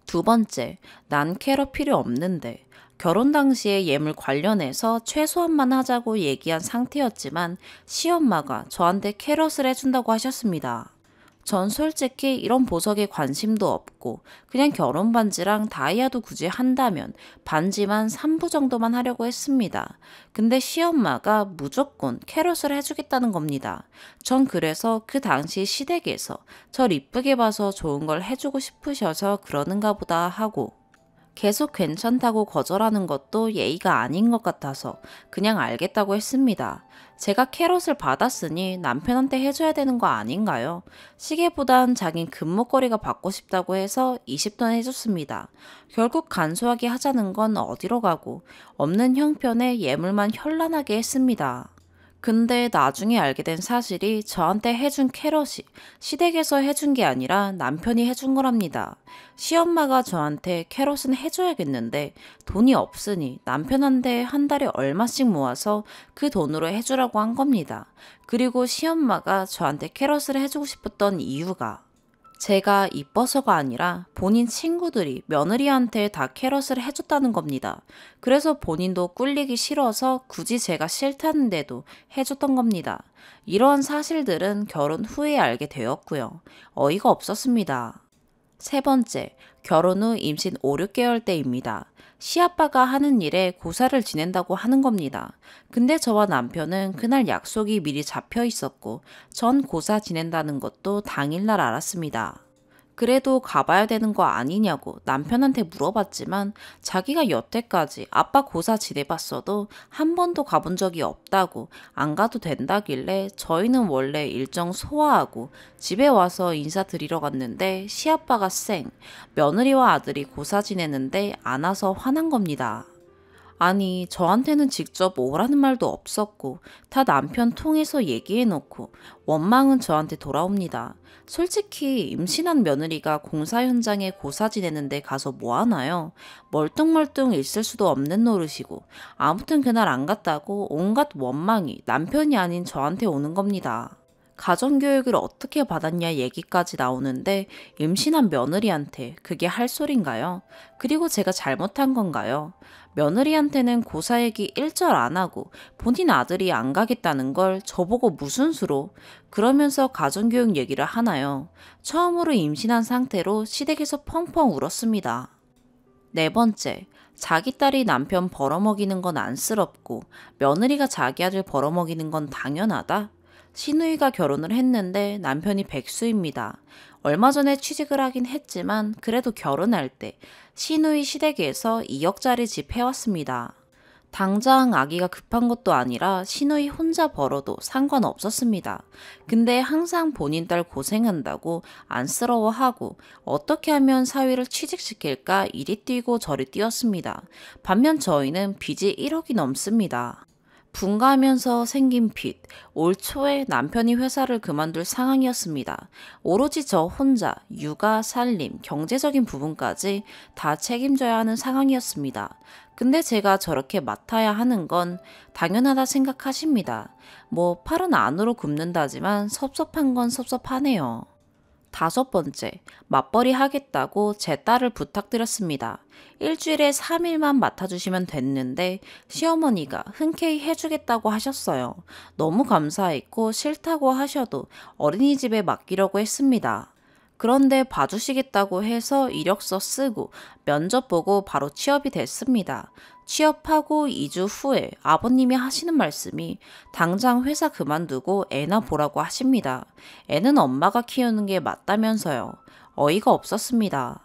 두 번째, 난 캐러 필요 없는데. 결혼 당시에 예물 관련해서 최소한만 하자고 얘기한 상태였지만 시엄마가 저한테 캐럿을 해준다고 하셨습니다. 전 솔직히 이런 보석에 관심도 없고 그냥 결혼 반지랑 다이아도 굳이 한다면 반지만 3부 정도만 하려고 했습니다. 근데 시엄마가 무조건 캐럿을 해주겠다는 겁니다. 전 그래서 그 당시 시댁에서 절 이쁘게 봐서 좋은 걸 해주고 싶으셔서 그러는가 보다 하고 계속 괜찮다고 거절하는 것도 예의가 아닌 것 같아서 그냥 알겠다고 했습니다. 제가 캐럿을 받았으니 남편한테 해줘야 되는 거 아닌가요? 시계보단 자긴 금목걸이가 받고 싶다고 해서 20돈 해줬습니다. 결국 간소하게 하자는 건 어디로 가고 없는 형편에 예물만 현란하게 했습니다. 근데 나중에 알게 된 사실이 저한테 해준 캐럿이 시댁에서 해준 게 아니라 남편이 해준 거랍니다. 시엄마가 저한테 캐럿은 해줘야겠는데 돈이 없으니 남편한테 한 달에 얼마씩 모아서 그 돈으로 해주라고 한 겁니다. 그리고 시엄마가 저한테 캐럿을 해주고 싶었던 이유가 제가 이뻐서가 아니라 본인 친구들이 며느리한테 다 캐럿을 해줬다는 겁니다. 그래서 본인도 꿀리기 싫어서 굳이 제가 싫다는데도 해줬던 겁니다. 이러한 사실들은 결혼 후에 알게 되었고요. 어이가 없었습니다. 세 번째, 결혼 후 임신 5, 6개월 때입니다. 시아빠가 하는 일에 고사를 지낸다고 하는 겁니다. 근데 저와 남편은 그날 약속이 미리 잡혀 있었고 전 고사 지낸다는 것도 당일날 알았습니다. 그래도 가봐야 되는 거 아니냐고 남편한테 물어봤지만 자기가 여태까지 아빠 고사 지내봤어도 한 번도 가본 적이 없다고 안 가도 된다길래 저희는 원래 일정 소화하고 집에 와서 인사드리러 갔는데 시아빠가 며느리와 아들이 고사 지내는데 안 와서 화난 겁니다. 아니, 저한테는 직접 오라는 말도 없었고 다 남편 통해서 얘기해놓고 원망은 저한테 돌아옵니다. 솔직히 임신한 며느리가 공사 현장에 고사 지내는데 가서 뭐 하나요? 멀뚱멀뚱 있을 수도 없는 노릇이고 아무튼 그날 안 갔다고 온갖 원망이 남편이 아닌 저한테 오는 겁니다. 가정교육을 어떻게 받았냐 얘기까지 나오는데 임신한 며느리한테 그게 할 소린가요? 그리고 제가 잘못한 건가요? 며느리한테는 고사 얘기 일절 안 하고 본인 아들이 안 가겠다는 걸 저보고 무슨 수로 그러면서 가정교육 얘기를 하나요? 처음으로 임신한 상태로 시댁에서 펑펑 울었습니다. 네 번째, 자기 딸이 남편 벌어먹이는 건 안쓰럽고 며느리가 자기 아들 벌어먹이는 건 당연하다? 시누이가 결혼을 했는데 남편이 백수입니다. 얼마 전에 취직을 하긴 했지만 그래도 결혼할 때 시누이 시댁에서 2억짜리 집 해왔습니다. 당장 아기가 급한 것도 아니라 시누이 혼자 벌어도 상관없었습니다. 근데 항상 본인 딸 고생한다고 안쓰러워하고 어떻게 하면 사위를 취직시킬까 이리 뛰고 저리 뛰었습니다. 반면 저희는 빚이 1억이 넘습니다. 분가하면서 생긴 빚, 올 초에 남편이 회사를 그만둘 상황이었습니다. 오로지 저 혼자 육아, 살림, 경제적인 부분까지 다 책임져야 하는 상황이었습니다. 근데 제가 저렇게 맡아야 하는 건 당연하다 생각하십니다. 뭐 팔은 안으로 굽는다지만 섭섭한 건 섭섭하네요. 다섯 번째, 맞벌이 하겠다고 제 딸을 부탁드렸습니다. 일주일에 3일만 맡아주시면 됐는데 시어머니가 흔쾌히 해주겠다고 하셨어요. 너무 감사했고 싫다고 하셔도 어린이집에 맡기려고 했습니다. 그런데 봐주시겠다고 해서 이력서 쓰고 면접 보고 바로 취업이 됐습니다. 취업하고 2주 후에 아버님이 하시는 말씀이 당장 회사 그만두고 애나 보라고 하십니다. 애는 엄마가 키우는 게 맞다면서요. 어이가 없었습니다.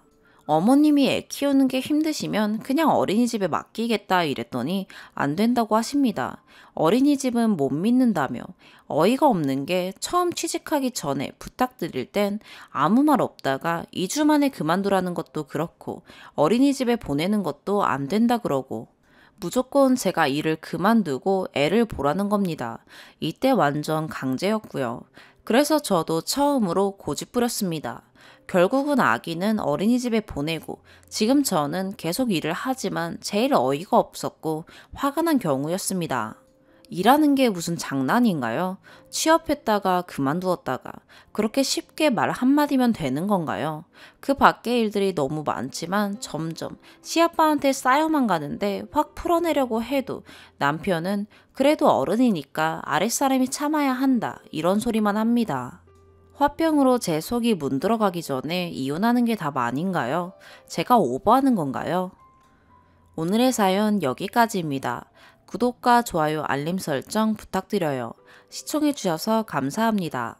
어머님이 애 키우는 게 힘드시면 그냥 어린이집에 맡기겠다 이랬더니 안 된다고 하십니다. 어린이집은 못 믿는다며 어이가 없는 게 처음 취직하기 전에 부탁드릴 땐 아무 말 없다가 2주 만에 그만두라는 것도 그렇고 어린이집에 보내는 것도 안 된다 그러고 무조건 제가 일을 그만두고 애를 보라는 겁니다. 이때 완전 강제였고요. 그래서 저도 처음으로 고집 부렸습니다. 결국은 아기는 어린이집에 보내고 지금 저는 계속 일을 하지만 제일 어이가 없었고 화가 난 경우였습니다. 일하는 게 무슨 장난인가요? 취업했다가 그만두었다가 그렇게 쉽게 말 한마디면 되는 건가요? 그 밖의 일들이 너무 많지만 점점 시아빠한테 쌓여만 가는데 확 풀어내려고 해도 남편은 그래도 어른이니까 아랫사람이 참아야 한다 이런 소리만 합니다. 화병으로 제 속이 문들어가기 전에 이혼하는 게 답 아닌가요? 제가 오버하는 건가요? 오늘의 사연 여기까지입니다. 구독과 좋아요, 알림 설정 부탁드려요. 시청해주셔서 감사합니다.